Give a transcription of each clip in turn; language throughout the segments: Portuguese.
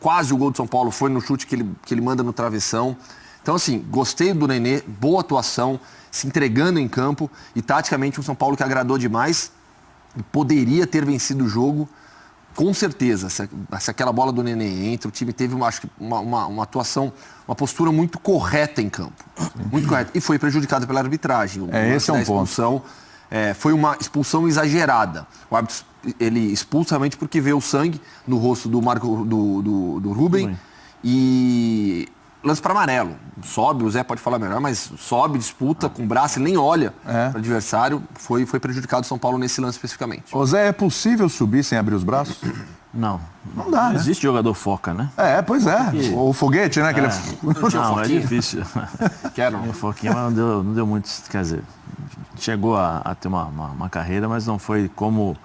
quase o gol do São Paulo foi no chute que ele manda no travessão. Então, assim, gostei do Nenê, boa atuação, se entregando em campo e taticamente um São Paulo que agradou demais e poderia ter vencido o jogo, com certeza. Se aquela bola do Nenê entra, o time teve uma atuação, uma postura muito correta em campo. Muito correta. E foi prejudicado pela arbitragem. Esse é um ponto. Foi uma expulsão exagerada. O árbitro, ele expulsa realmente porque vê o sangue no rosto do Rubem e lance para amarelo. Sobe, o Zé pode falar melhor, mas sobe, disputa com o braço, ele nem olha para o adversário. Foi prejudicado o São Paulo nesse lance especificamente. Ô Zé, é possível subir sem abrir os braços? Não. Não dá, Não né? existe jogador foca, né? Pois é. O foguete, né? Não, é difícil. O foquinha, mas não deu muito, quer dizer, chegou a ter uma carreira, mas não foi como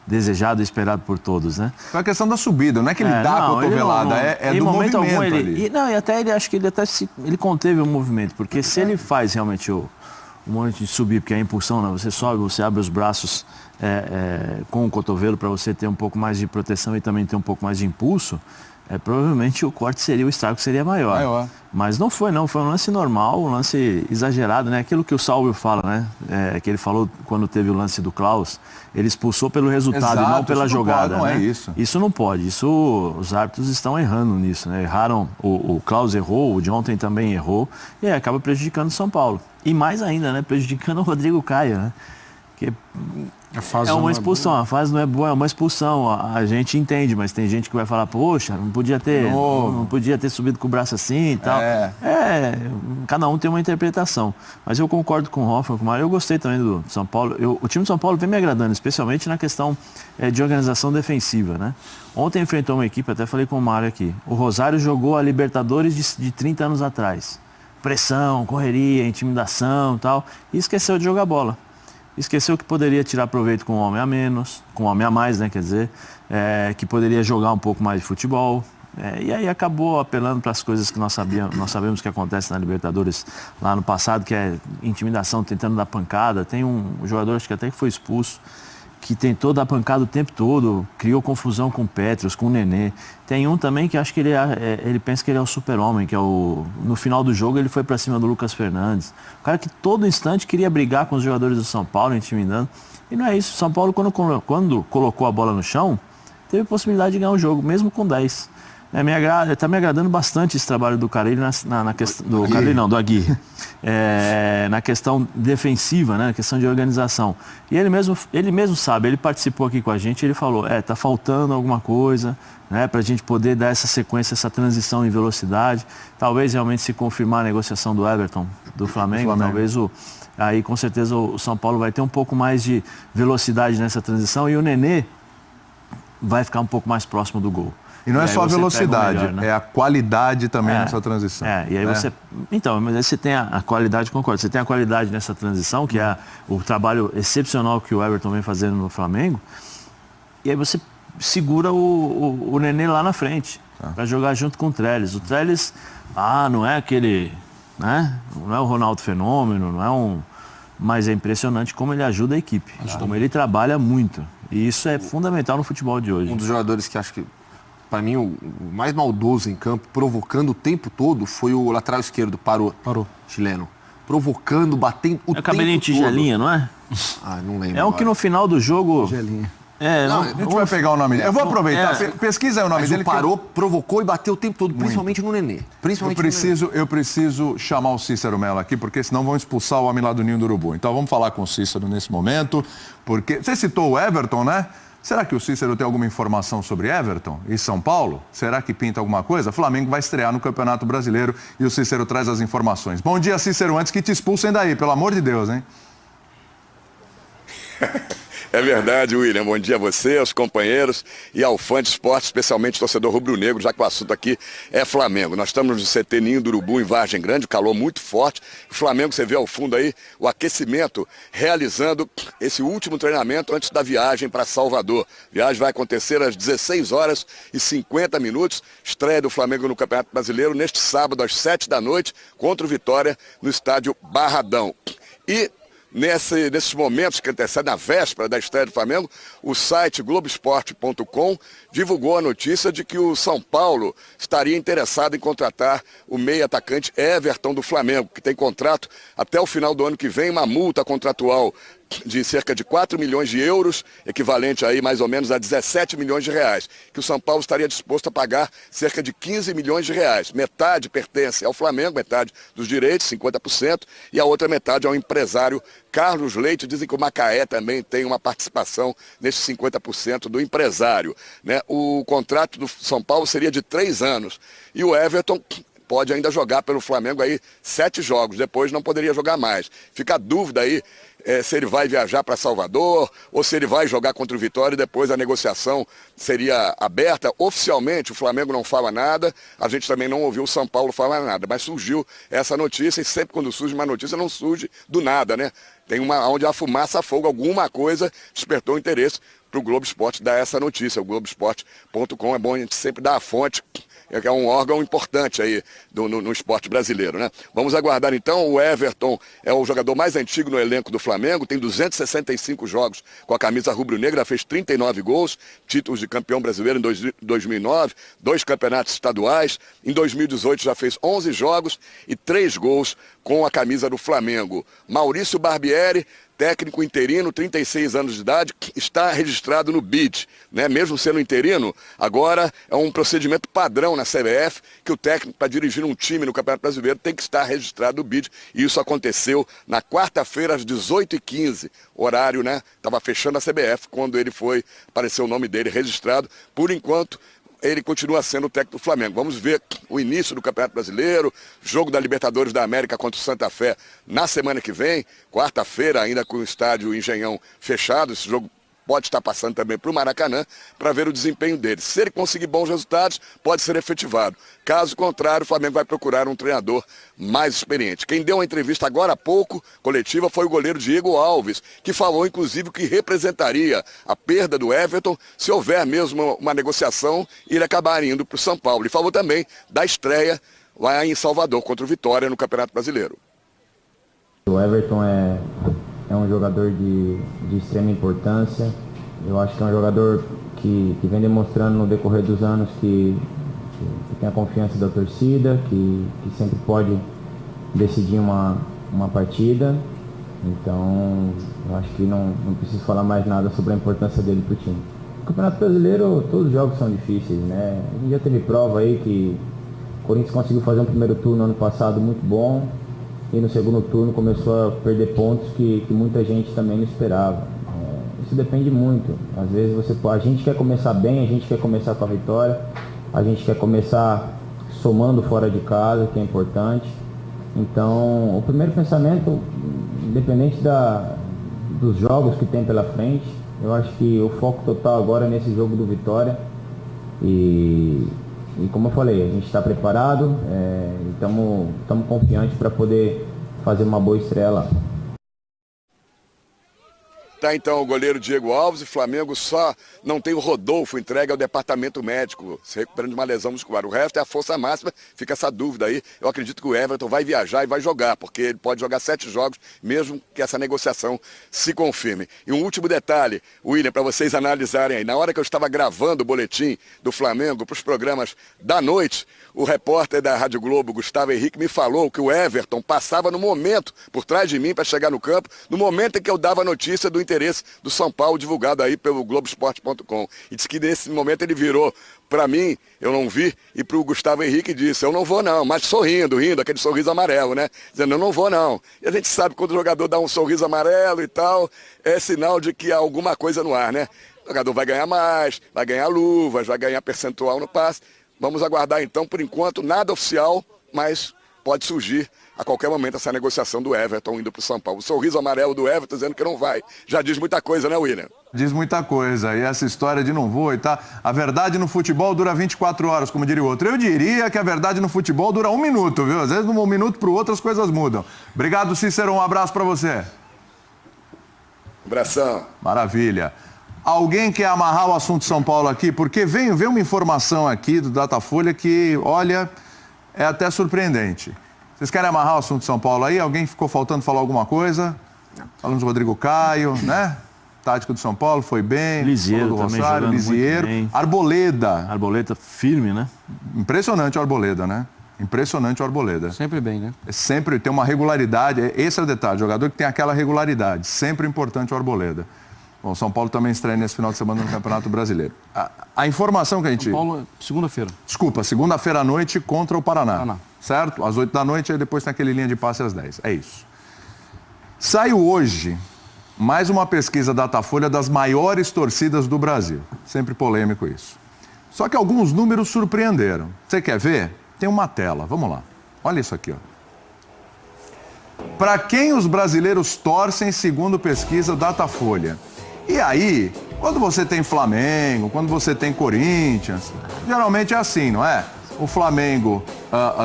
desejado e esperado por todos, né? Foi a questão da subida, não é que ele dá a cotovelada, é do movimento algum, ali. Acho que ele conteve o movimento, porque se ele faz realmente o movimento de subir, porque é a impulsão, né? Você sobe, você abre os braços com o cotovelo para você ter um pouco mais de proteção e também ter um pouco mais de impulso, provavelmente o estrago seria maior. Mas não foi um lance normal, um lance exagerado, né? Aquilo que o Salvio fala, né? Que ele falou quando teve o lance do Klaus, ele expulsou pelo resultado e não pela jogada. Não né? É isso. Isso não pode, os árbitros estão errando nisso, né? Erraram, o Klaus errou, o Jonathan também errou, e aí acaba prejudicando o São Paulo. E mais ainda, né? Prejudicando o Rodrigo Caio, né? Que é uma expulsão, a fase não é boa, é uma expulsão, a gente entende, mas tem gente que vai falar, poxa, não podia ter subido com o braço assim e tal. Cada um tem uma interpretação. Mas eu concordo com o Hoffman, com o Mário, eu gostei também do São Paulo. O time do São Paulo vem me agradando, especialmente na questão de organização defensiva, né? Ontem enfrentou uma equipe, até falei com o Mário aqui, o Rosário jogou a Libertadores de 30 anos atrás. Pressão, correria, intimidação e tal, e esqueceu de jogar bola. Esqueceu que poderia tirar proveito com um homem a menos, com um homem a mais, né, quer dizer, que poderia jogar um pouco mais de futebol. E aí acabou apelando para as coisas que nós sabemos que acontece na Libertadores lá no passado, que é intimidação, tentando dar pancada. Tem um jogador, acho que até que foi expulso, que tentou dar pancada o tempo todo, criou confusão com o Petros, com o Nenê. Tem um também que acho que ele pensa que ele é o super-homem, que no final do jogo ele foi para cima do Lucas Fernandes. O cara que todo instante queria brigar com os jogadores do São Paulo, intimidando. E não é isso. O São Paulo, quando colocou a bola no chão, teve possibilidade de ganhar o jogo, mesmo com 10. Está me agradando bastante esse trabalho do Carille na questão do Aguirre. Na questão defensiva, né, na questão de organização. E ele mesmo sabe, ele participou aqui com a gente, ele falou, tá faltando alguma coisa, né, para a gente poder dar essa sequência, essa transição em velocidade. Talvez realmente se confirmar a negociação do Everton, do Flamengo. Talvez aí com certeza o São Paulo vai ter um pouco mais de velocidade nessa transição e o Nenê vai ficar um pouco mais próximo do gol. E não é só a velocidade, melhor, né? É a qualidade também nessa transição. E aí você... Então, mas aí você tem a qualidade, concordo, você tem a qualidade nessa transição, que é o trabalho excepcional que o Everton vem fazendo no Flamengo, e aí você segura o Nenê lá na frente, para jogar junto com o Trellis. O Trellis, não é aquele... né? Não é o Ronaldo Fenômeno, não é mas é impressionante como ele ajuda a equipe, como ele trabalha muito. E isso é fundamental no futebol de hoje. Um dos jogadores que acho que para mim, o mais maldoso em campo, provocando o tempo todo, foi o lateral esquerdo, Parou. Chileno. Provocando, batendo o tempo todo. É cabelinho tigelinha, não é? Não lembro. É o que no final do jogo... Tigelinha. A gente vai pegar o nome dele. Eu vou aproveitar, pesquisa aí o nome dele. Parou, provocou e bateu o tempo todo, principalmente no Nenê. Eu preciso chamar o Cícero Mello aqui, porque senão vão expulsar o homem lá do Ninho do Urubu. Então vamos falar com o Cícero nesse momento, porque... Você citou o Everton, né? Será que o Cícero tem alguma informação sobre Everton e São Paulo? Será que pinta alguma coisa? Flamengo vai estrear no Campeonato Brasileiro e o Cícero traz as informações. Bom dia, Cícero, antes que te expulsem daí, pelo amor de Deus, hein? É verdade, William. Bom dia a você, aos companheiros e ao fã de esporte, especialmente torcedor rubro-negro, já que o assunto aqui é Flamengo. Nós estamos no CT Ninho do Urubu, em Vargem Grande, o calor muito forte. O Flamengo, você vê ao fundo aí, o aquecimento, realizando esse último treinamento antes da viagem para Salvador. A viagem vai acontecer às 16h50, estreia do Flamengo no Campeonato Brasileiro, neste sábado, às 7 da noite, contra o Vitória, no estádio Barradão. E nesses momentos que antecedem a véspera da estreia do Flamengo, o site Globoesporte.com divulgou a notícia de que o São Paulo estaria interessado em contratar o meio atacante Everton do Flamengo, que tem contrato até o final do ano que vem, uma multa contratual de cerca de 4 milhões de euros, equivalente aí mais ou menos a 17 milhões de reais, que o São Paulo estaria disposto a pagar cerca de 15 milhões de reais. Metade pertence ao Flamengo, metade dos direitos, 50%, e a outra metade ao empresário Carlos Leite. Dizem que o Macaé também tem uma participação nesses 50% do empresário, né? O contrato do São Paulo seria de 3 anos, e o Everton pode ainda jogar pelo Flamengo aí 7 jogos, depois não poderia jogar mais. Fica a dúvida aí se ele vai viajar para Salvador ou se ele vai jogar contra o Vitória e depois a negociação seria aberta. Oficialmente o Flamengo não fala nada, a gente também não ouviu o São Paulo falar nada, mas surgiu essa notícia, e sempre quando surge uma notícia não surge do nada, né? Tem onde a fumaça fogo, alguma coisa despertou interesse para o Globo Esporte dar essa notícia. O Globoesporte.com, é bom a gente sempre dar a fonte, que é um órgão importante aí no esporte brasileiro, né? Vamos aguardar então. O Everton é o jogador mais antigo no elenco do Flamengo, tem 265 jogos com a camisa rubro-negra, fez 39 gols, títulos de campeão brasileiro em 2009, 2 campeonatos estaduais, em 2018 já fez 11 jogos e 3 gols com a camisa do Flamengo. Maurício Barbieri, técnico interino, 36 anos de idade, está registrado no BID, né? Mesmo sendo interino, agora é um procedimento padrão na CBF, que o técnico, para dirigir um time no Campeonato Brasileiro, tem que estar registrado no BID, e isso aconteceu na quarta-feira, às 18h15, horário, né? Estava fechando a CBF, quando apareceu o nome dele registrado. Por enquanto, ele continua sendo o técnico do Flamengo. Vamos ver o início do Campeonato Brasileiro, jogo da Libertadores da América contra o Santa Fé na semana que vem, quarta-feira, ainda com o estádio Engenhão fechado. Esse jogo pode estar passando também para o Maracanã, para ver o desempenho dele. Se ele conseguir bons resultados, pode ser efetivado. Caso contrário, o Flamengo vai procurar um treinador mais experiente. Quem deu uma entrevista agora há pouco, coletiva, foi o goleiro Diego Alves, que falou, inclusive, que representaria a perda do Everton se houver mesmo uma negociação e ele acabar indo para o São Paulo. E falou também da estreia lá em Salvador contra o Vitória no Campeonato Brasileiro. O Everton é um jogador de extrema importância. Eu acho que é um jogador que vem demonstrando no decorrer dos anos que tem a confiança da torcida, que sempre pode decidir uma partida. Então, eu acho que não preciso falar mais nada sobre a importância dele para o time. No Campeonato Brasileiro, todos os jogos são difíceis, né? A gente já teve prova aí que o Corinthians conseguiu fazer um primeiro turno ano passado muito bom, e no segundo turno começou a perder pontos que muita gente também não esperava. Isso depende muito. Às vezes a gente quer começar bem, a gente quer começar com a vitória, a gente quer começar somando fora de casa, que é importante. Então, o primeiro pensamento, independente dos jogos que tem pela frente, eu acho que o foco total agora é nesse jogo do Vitória. E como eu falei, a gente está preparado e estamos confiantes para poder fazer uma boa estreia lá. Tá então o goleiro Diego Alves. E Flamengo só não tem o Rodolfo entregue ao departamento médico, se recuperando de uma lesão muscular. O resto é a força máxima, fica essa dúvida aí. Eu acredito que o Everton vai viajar e vai jogar, porque ele pode jogar 7 jogos, mesmo que essa negociação se confirme. E um último detalhe, William, para vocês analisarem aí. Na hora que eu estava gravando o boletim do Flamengo para os programas da noite, o repórter da Rádio Globo, Gustavo Henrique, me falou que o Everton passava no momento, por trás de mim, para chegar no campo, no momento em que eu dava a notícia do interesse do São Paulo, divulgado aí pelo Globoesporte.com. E disse que nesse momento ele virou para mim, eu não vi, e para o Gustavo Henrique disse, eu não vou não, mas sorrindo, rindo, aquele sorriso amarelo, né? Dizendo, eu não vou não. E a gente sabe que quando o jogador dá um sorriso amarelo e tal, é sinal de que há alguma coisa no ar, né? O jogador vai ganhar mais, vai ganhar luvas, vai ganhar percentual no passe. Vamos aguardar então, por enquanto, nada oficial, mas pode surgir a qualquer momento essa negociação do Everton indo para o São Paulo. O sorriso amarelo do Everton dizendo que não vai. Já diz muita coisa, né, William? Diz muita coisa. E essa história de não vou e tá. A verdade no futebol dura 24 horas, como diria o outro. Eu diria que a verdade no futebol dura 1 minuto, viu? Às vezes, de um minuto para o outro, as coisas mudam. Obrigado, Cícero. Um abraço para você. Abração. Maravilha. Alguém quer amarrar o assunto São Paulo aqui? Porque veio uma informação aqui do Datafolha que, olha, é até surpreendente. Vocês querem amarrar o assunto São Paulo aí? Alguém ficou faltando falar alguma coisa? Falamos do Rodrigo Caio, né? Tático do São Paulo, foi bem. Lisieiro do também Rosário, jogando Lisieiro. muito bem. Arboleda. Arboleda firme, né? Impressionante o Arboleda, né? Impressionante o Arboleda. Sempre bem, né? Sempre tem uma regularidade. Esse é o detalhe, jogador que tem aquela regularidade. Sempre importante o Arboleda. Bom, São Paulo também estreia nesse final de semana no Campeonato Brasileiro. A informação que a gente... São Paulo, segunda-feira. Desculpa, segunda-feira à noite contra o Paraná. Paraná. Certo? Às 8 da noite, aí depois tem aquele linha de passe às 10. É isso. Saiu hoje mais uma pesquisa Datafolha das maiores torcidas do Brasil. Sempre polêmico isso. Só que alguns números surpreenderam. Você quer ver? Tem uma tela. Vamos lá. Olha isso aqui, ó. Para quem os brasileiros torcem segundo pesquisa Datafolha? E aí, quando você tem Flamengo, quando você tem Corinthians, geralmente é assim, não é? O Flamengo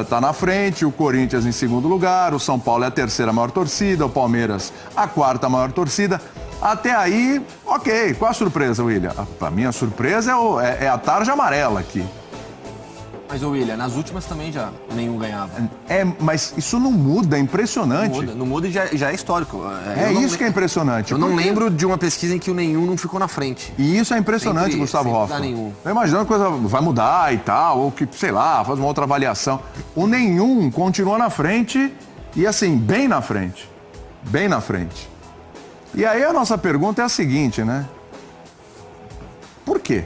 está na frente, o Corinthians em segundo lugar, o São Paulo é a terceira maior torcida, o Palmeiras a quarta maior torcida. Até aí, ok. Qual a surpresa, William? A minha surpresa é a tarja amarela aqui. Mas, William, nas últimas também já nenhum ganhava. Mas isso não muda, é impressionante. Não muda e já é histórico. É isso que é impressionante. Eu não lembro de uma pesquisa em que o nenhum não ficou na frente. E isso é impressionante, Sempre- Gustavo sempre Hoffmann. dá nenhum. Eu imagino que a coisa vai mudar e tal, ou que, sei lá, faz uma outra avaliação. O nenhum continua na frente e, assim, bem na frente. Bem na frente. E aí a nossa pergunta é a seguinte, né? Por quê?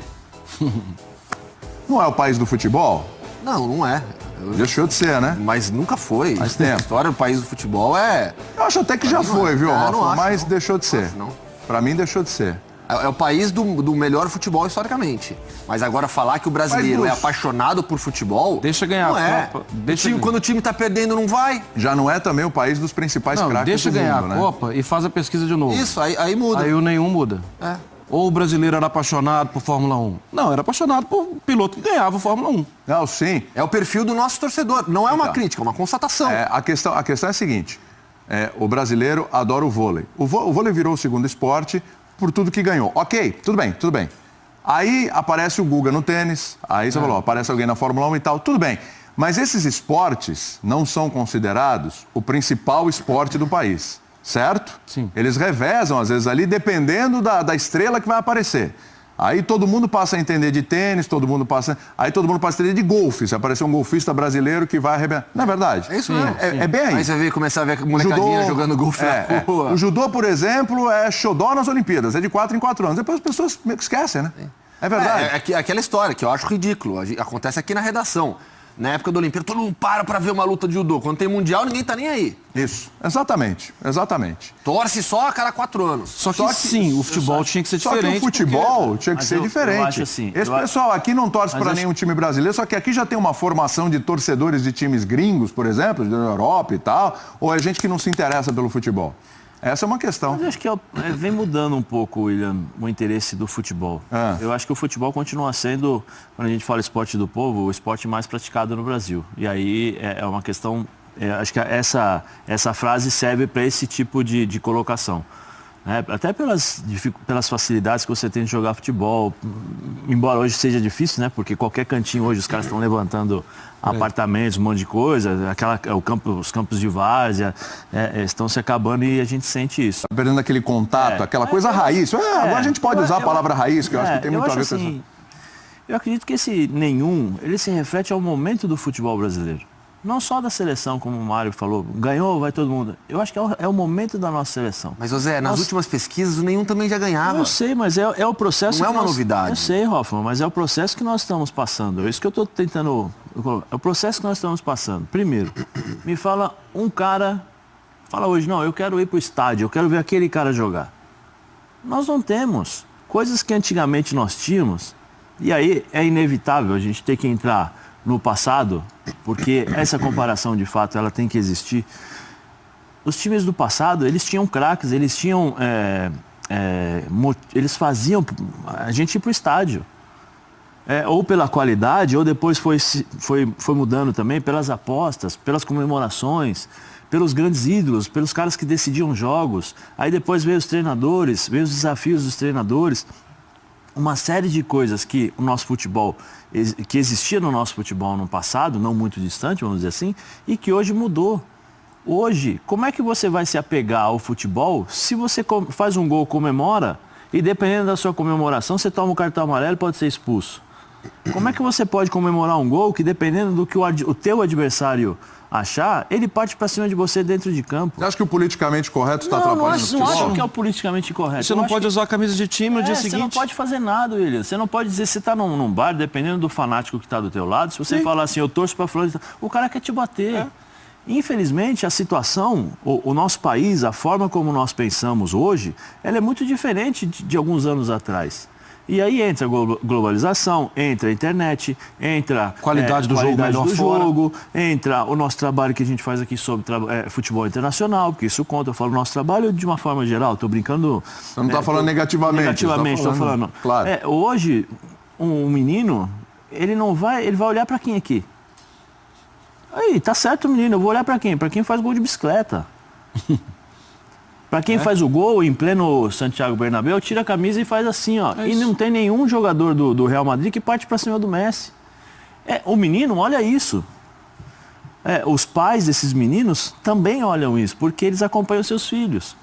Não é o país do futebol? Não é. Deixou de ser, né? Mas nunca foi. Faz tempo. A história do país do futebol é... Eu acho até que já mim não foi, é. viu, Eu não Hoffmann? acho, Mas não. deixou de ser. Acho não. Pra mim, deixou de ser. É o país do melhor futebol historicamente. Mas agora falar que o brasileiro Mas, é Lúcio, apaixonado por futebol... Deixa ganhar não a é. Copa, deixa Quando o time tá perdendo, não vai. Já não é também o país dos principais Não, craques deixa do ganhar mundo, a né? Copa e faz a pesquisa de novo. Isso, aí muda. Aí o nenhum muda. É. Ou o brasileiro era apaixonado por Fórmula 1? Não, era apaixonado por piloto que ganhava a Fórmula 1. Não, sim. É o perfil do nosso torcedor. Não é uma Então. crítica, é uma constatação. A questão é a seguinte. O brasileiro adora o vôlei. O vôlei virou o segundo esporte por tudo que ganhou. Ok, tudo bem. Aí aparece o Guga no tênis, aí você falou, aparece alguém na Fórmula 1 e tal, tudo bem. Mas esses esportes não são considerados o principal esporte do país, certo? Sim. Eles revezam, às vezes, ali, dependendo da estrela que vai aparecer. Aí todo mundo passa a entender de tênis, todo mundo passa a entender de golfe. Se aparecer um golfista brasileiro que vai arrebentar. Não é verdade? É isso mesmo. É bem aí. Aí você começar a ver a molecadinha jogando golfe na rua. O judô, por exemplo, é xodó nas Olimpíadas. É de 4 em 4 anos. Depois as pessoas meio que esquecem, né? É verdade. É aquela história que eu acho ridículo. Acontece aqui na redação. Na época da Olimpíada, todo mundo para ver uma luta de judô. Quando tem mundial, ninguém tá nem aí. Isso. Exatamente. Torce só a cada 4 anos. Só que sim, o futebol tinha que ser Só que diferente. o futebol tinha que Mas ser eu diferente. acho assim, Esse pessoal aqui não torce para nenhum time brasileiro, só que aqui já tem uma formação de torcedores de times gringos, por exemplo, da Europa e tal, ou é gente que não se interessa pelo futebol? Essa é uma questão. Mas eu acho que vem mudando um pouco, William, o interesse do futebol. Eu acho que o futebol continua sendo, quando a gente fala esporte do povo, o esporte mais praticado no Brasil. E aí é uma questão, acho que essa frase serve para esse tipo de colocação. Até pelas facilidades que você tem de jogar futebol, embora hoje seja difícil, né? Porque qualquer cantinho hoje os caras estão levantando apartamentos, um monte de coisa, os campos de várzea estão se acabando e a gente sente isso. Tá perdendo aquele contato, aquela coisa raiz. Agora a gente pode usar a palavra raiz, que eu acho que tem muito a ver com isso. Eu acredito que esse nenhum, ele se reflete ao momento do futebol brasileiro. Não só da seleção, como o Mário falou, ganhou, vai todo mundo. Eu acho que é o momento da nossa seleção. Mas, José, nas últimas pesquisas, o nenhum também já ganhava. Eu sei, mas é o processo. Não é uma novidade. Eu sei, Hoffmann, mas é o processo que nós estamos passando. É isso que eu estou tentando. É o processo que nós estamos passando. Primeiro, me fala um cara. Fala hoje, não, eu quero ir para o estádio, eu quero ver aquele cara jogar. Nós não temos. Coisas que antigamente nós tínhamos. E aí é inevitável a gente ter que entrar no passado, porque essa comparação de fato ela tem que existir. Os times do passado, eles tinham craques, eles tinham eles faziam a gente ir para o estádio, ou pela qualidade, ou depois foi mudando também pelas apostas, pelas comemorações, pelos grandes ídolos, pelos caras que decidiam jogos. Aí depois veio os treinadores, veio os desafios dos treinadores. Uma série de coisas que o nosso futebol, que existia no nosso futebol no passado, não muito distante, vamos dizer assim, e que hoje mudou. Hoje, como é que você vai se apegar ao futebol se você faz um gol, comemora, e dependendo da sua comemoração, você toma um cartão amarelo e pode ser expulso? Como é que você pode comemorar um gol que, dependendo do que o teu adversário achar, ele parte para cima de você dentro de campo? Você acha que o politicamente correto está atrapalhando o futebol? Não acho que é o politicamente correto. Você não pode usar a camisa de time no dia seguinte. Você não pode fazer nada, William. Você não pode dizer, você está num bar, dependendo do fanático que está do teu lado, se você falar assim, eu torço para fulano, o cara quer te bater. Infelizmente, a situação, o nosso país, a forma como nós pensamos hoje, ela é muito diferente de alguns anos atrás. E aí entra a globalização, entra a internet, entra qualidade do jogo melhor fora. Entra o nosso trabalho que a gente faz aqui sobre futebol internacional, porque isso conta. Eu falo nosso trabalho de uma forma geral, estou brincando... Você não está falando negativamente. Negativamente, estou falando. Claro. Hoje, um menino, ele vai olhar para quem aqui? Aí, tá certo, menino, eu vou olhar para quem? Para quem faz gol de bicicleta. Para quem faz o gol em pleno Santiago Bernabéu, tira a camisa e faz assim, ó. E não tem nenhum jogador do Real Madrid que parte para cima do Messi. O menino olha isso. Os pais desses meninos também olham isso, porque eles acompanham seus filhos.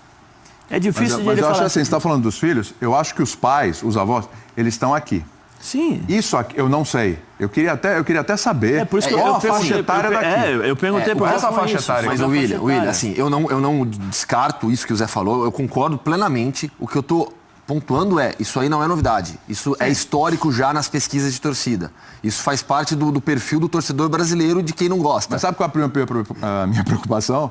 É difícil de ele falar. Mas eu acho assim, você está falando dos filhos, eu acho que os pais, os avós, eles estão aqui. Sim. Isso aqui, eu não sei. Eu queria até saber. Por isso que qual a faixa etária daqui. Eu perguntei por essa faixa etária. Mas, William, assim, eu não descarto isso que o Zé falou, eu concordo plenamente. O que eu estou pontuando isso aí não é novidade. Isso é histórico já nas pesquisas de torcida. Isso faz parte do perfil do torcedor brasileiro de quem não gosta. Mas sabe qual é a minha preocupação?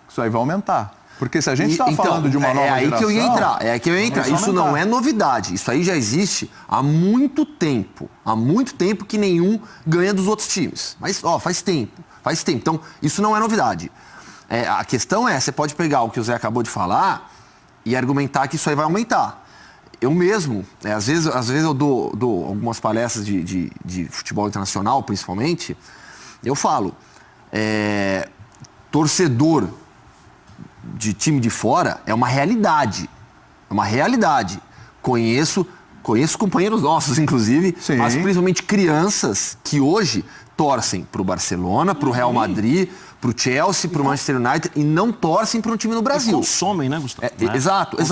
Isso aí vai aumentar. Porque se a gente está falando de uma nova geração... É aí que eu ia entrar. Isso não é novidade. Isso aí já existe há muito tempo. Há muito tempo que nenhum ganha dos outros times. Mas, faz tempo. Então, isso não é novidade. A questão você pode pegar o que o Zé acabou de falar e argumentar que isso aí vai aumentar. Eu mesmo, às vezes eu dou algumas palestras de futebol internacional, principalmente, eu falo, torcedor de time de fora é uma realidade. É uma realidade. Conheço companheiros nossos, inclusive, mas principalmente crianças que hoje torcem para o Barcelona, para o Real Madrid, para o Chelsea, para o Manchester United e não torcem para um time no Brasil. Consomem, né, Gustavo? Exato.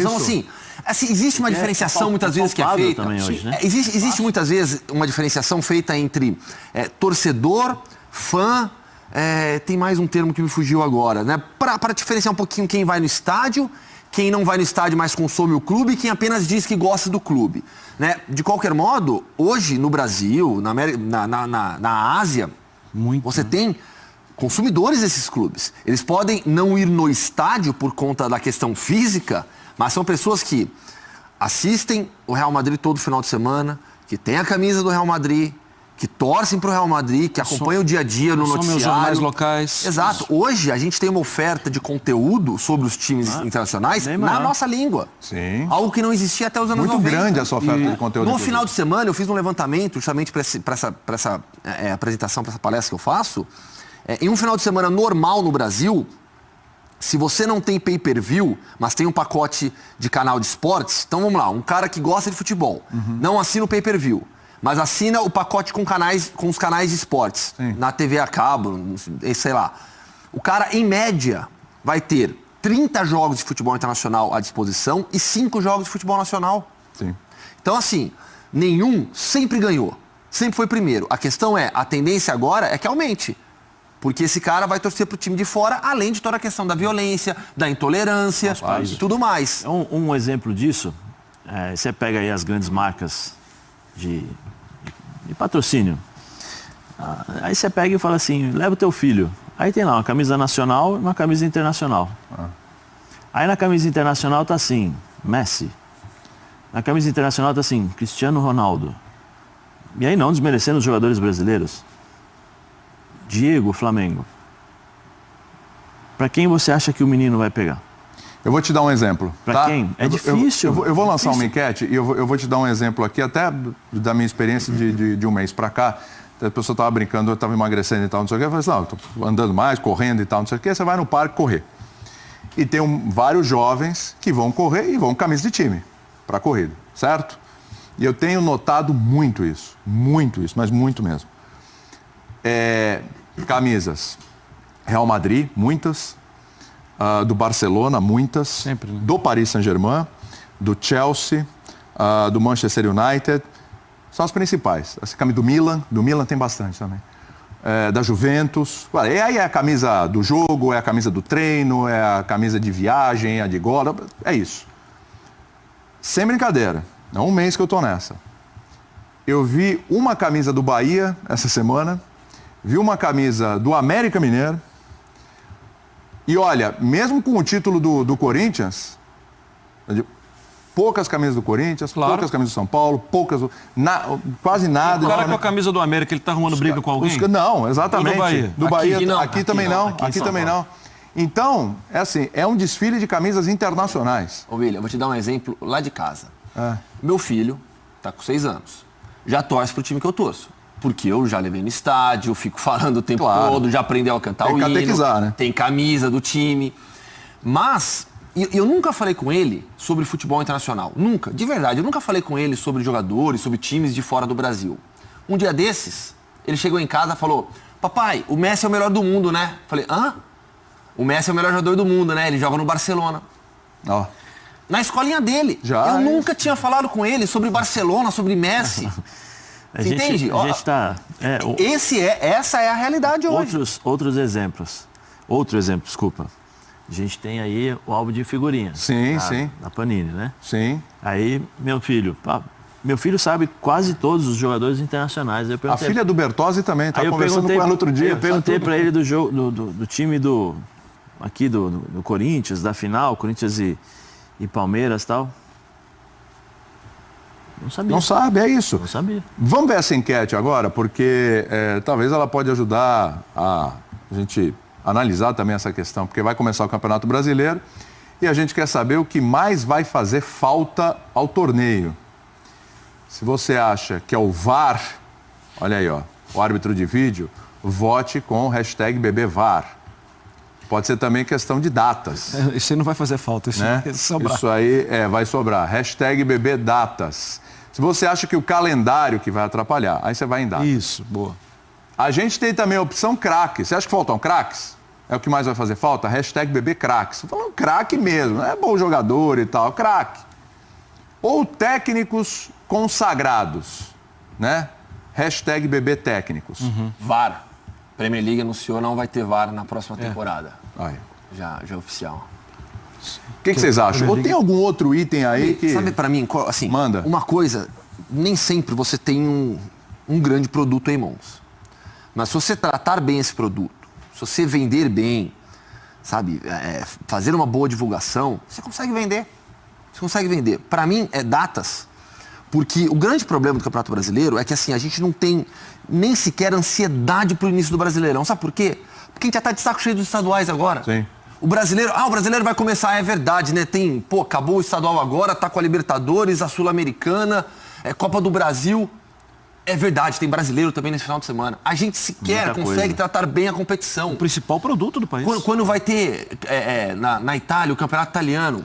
São assim, existe uma diferenciação muitas vezes que é feita. Hoje, né? Existe muitas vezes uma diferenciação feita entre torcedor, fã. Tem mais um termo que me fugiu agora, né? Para diferenciar um pouquinho quem vai no estádio, quem não vai no estádio, mas consome o clube, e quem apenas diz que gosta do clube, né? De qualquer modo, hoje no Brasil, na Ásia, você tem consumidores desses clubes. Eles podem não ir no estádio por conta da questão física, mas são pessoas que assistem o Real Madrid todo final de semana, que tem a camisa do Real Madrid, que torcem para o Real Madrid, que acompanham o dia a dia no noticiário. Os jornais locais. Exato. Hoje a gente tem uma oferta de conteúdo sobre os times internacionais na nossa língua. Sim. Algo que não existia até os anos 90. Muito grande essa oferta de conteúdo. No final de semana eu fiz um levantamento justamente para essa apresentação, para essa palestra que eu faço. Em um final de semana normal no Brasil, se você não tem pay-per-view, mas tem um pacote de canal de esportes, então vamos lá, um cara que gosta de futebol, não assina o pay-per-view, mas assina o pacote com os canais de esportes, na TV a cabo, sei lá. O cara, em média, vai ter 30 jogos de futebol internacional à disposição e 5 jogos de futebol nacional. Sim. Então, assim, nenhum sempre ganhou, sempre foi primeiro. A questão a tendência agora é que aumente. Porque esse cara vai torcer para o time de fora, além de toda a questão da violência, da intolerância e tudo mais. Um exemplo disso, você pega aí as grandes marcas de patrocínio. Aí você pega e fala assim, leva o teu filho. Aí tem lá uma camisa nacional e uma camisa internacional. Aí na camisa internacional tá assim, Messi. Na camisa internacional tá assim, Cristiano Ronaldo. E aí não desmerecendo os jogadores brasileiros. Diego, Flamengo. Para quem você acha que o menino vai pegar? Eu vou te dar um exemplo. Para quem? É difícil. Eu vou lançar uma enquete e eu vou te dar um exemplo aqui, até da minha experiência de um mês para cá. A pessoa estava brincando, eu estava emagrecendo e tal, não sei o quê. Eu falei assim, não, estou andando mais, correndo e tal, não sei o quê. Você vai no parque correr. E tem vários jovens que vão correr e vão com camisa de time para corrida, certo? E eu tenho notado muito isso, mas muito mesmo. Camisas Real Madrid, muitas. Do Barcelona, muitas. Sempre, né? Do Paris Saint-Germain, do Chelsea, do Manchester United. São as principais. Essa camisa do Milan tem bastante também. Da Juventus. E aí é a camisa do jogo, é a camisa do treino, é a camisa de viagem, é a de gola. É isso. Sem brincadeira. É um mês que eu tô nessa. Eu vi uma camisa do Bahia essa semana, vi uma camisa do América Mineiro. E olha, mesmo com o título do Corinthians, poucas camisas do Corinthians, claro. Poucas camisas do São Paulo, quase nada. O cara com a camisa do América, ele tá arrumando briga com alguém? Não, exatamente. Do Bahia? Do Bahia, não, aqui também não. Aqui também não. Então, é assim, é um desfile de camisas internacionais. Ô, William, eu vou te dar um exemplo lá de casa. Meu filho tá com 6 anos. Já torce pro time que eu torço. Porque eu já levei no estádio, fico falando o tempo todo, já aprendeu a cantar o hino. Tem que catequizar, né? Tem camisa do time. Mas eu nunca falei com ele sobre futebol internacional. Nunca, de verdade. Eu nunca falei com ele sobre jogadores, sobre times de fora do Brasil. Um dia desses, ele chegou em casa e falou: papai, o Messi é o melhor do mundo, né? Falei: hã? O Messi é o melhor jogador do mundo, né? Ele joga no Barcelona. Ó. Na escolinha dele. Eu nunca tinha falado com ele sobre Barcelona, sobre Messi. Você entende? A gente tá... Essa é a realidade hoje. Outros exemplos. Outro exemplo, desculpa. A gente tem aí o álbum de figurinhas. Sim, sim. Da Panini, né? Sim. Aí, meu filho sabe quase todos os jogadores internacionais. A filha do Bertozzi também, tá conversando com ela outro dia. Eu perguntei para ele do time do Corinthians, da final, Corinthians e Palmeiras e tal. Não sabia. Não sabe, é isso. Não sabia. Vamos ver essa enquete agora, porque talvez ela pode ajudar a gente analisar também essa questão, porque vai começar o Campeonato Brasileiro e a gente quer saber o que mais vai fazer falta ao torneio. Se você acha que é o VAR, olha aí, ó, o árbitro de vídeo, vote com o #BBVAR. Pode ser também questão de datas. Isso aí não vai fazer falta, isso né? vai sobrar. Isso aí vai sobrar. #BBDatas. Se você acha que o calendário que vai atrapalhar, aí você vai em datas. Isso, boa. A gente tem também a opção craques. Você acha que faltam craques? É o que mais vai fazer falta? #BBCraques. Estou falando craque mesmo, não é bom jogador e tal, craque. Ou técnicos consagrados, né? #BBTécnicos. VAR. Premier League anunciou não vai ter VAR na próxima temporada. Já é oficial. O que vocês acham? Ou tem algum outro item aí que... Sabe, pra mim, assim, manda. Uma coisa, nem sempre você tem um grande produto em mãos. Mas se você tratar bem esse produto, se você vender bem, sabe, fazer uma boa divulgação, você consegue vender. Você consegue vender. Para mim, é datas. Porque o grande problema do Campeonato Brasileiro é que, assim, a gente não tem nem sequer ansiedade pro início do Brasileirão. Sabe por quê? Porque a gente já tá de saco cheio dos estaduais agora. Sim. O brasileiro vai começar, é verdade, né? Acabou o estadual agora, tá com a Libertadores, a Sul-Americana, Copa do Brasil. É verdade, tem brasileiro também nesse final de semana. A gente sequer consegue tratar bem a competição. O principal produto do país. Quando vai ter na Itália o campeonato italiano,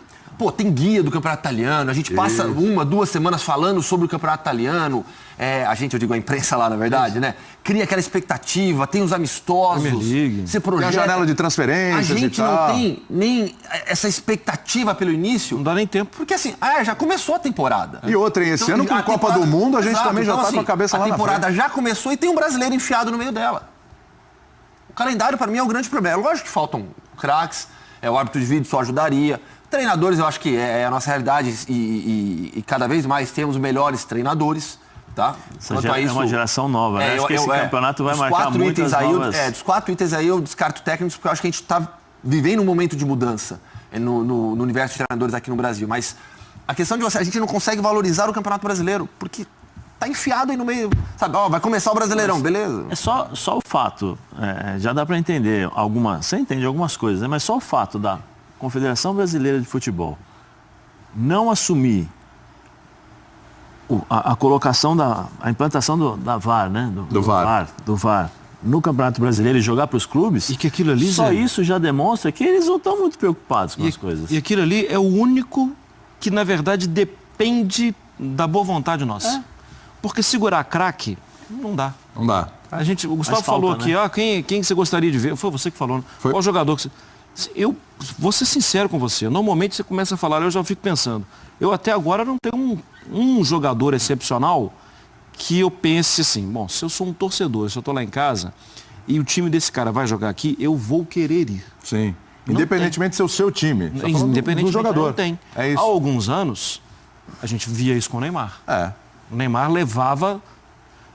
tem guia do campeonato italiano, a gente passa 1, 2 semanas falando sobre o campeonato italiano. Eu digo a imprensa lá, na verdade, né? Cria aquela expectativa, tem os amistosos. Você projeta. Tem a janela de transferências. A gente não tem nem essa expectativa pelo início. Não dá nem tempo. Porque assim, já começou a temporada. E outra, esse ano com a Copa do Mundo, a gente também já tá com a cabeça lá na frente. A temporada já começou e tem um brasileiro enfiado no meio dela. O calendário, para mim, é o grande problema. Lógico que faltam craques, o árbitro de vídeo só ajudaria. Treinadores, eu acho que é a nossa realidade e cada vez mais temos melhores treinadores, tá? É uma geração nova, né? Acho que esse campeonato vai marcar muitas novas... Dos 4 itens aí eu descarto técnicos, porque eu acho que a gente está vivendo um momento de mudança no universo de treinadores aqui no Brasil. Mas a questão de a gente não consegue valorizar o Campeonato Brasileiro, porque tá enfiado aí no meio, sabe? Vai começar o Brasileirão, beleza? É só o fato, já dá para entender você entende algumas coisas, né? Mas só o fato da Confederação Brasileira de Futebol não assumir a colocação a implantação da VAR, né? Do VAR no Campeonato Brasileiro e jogar para os clubes. E que aquilo ali, só isso já demonstra que eles não estão muito preocupados com as coisas. E aquilo ali é o único que, na verdade, depende da boa vontade nossa. Porque segurar craque, não dá. Não dá. O Gustavo Faz falta, falou né? aqui, quem você gostaria de ver? Foi você que falou, né? Qual jogador que você... Eu vou ser sincero com você. Normalmente você começa a falar, eu já fico pensando. Eu até agora não tenho um jogador excepcional que eu pense assim, bom, se eu sou um torcedor, se eu estou lá em casa e o time desse cara vai jogar aqui, eu vou querer ir. Sim. Independentemente de ser o seu time. Você tá falando Independentemente do jogador. não tem. É isso. Há alguns anos, a gente via isso com o Neymar. O Neymar levava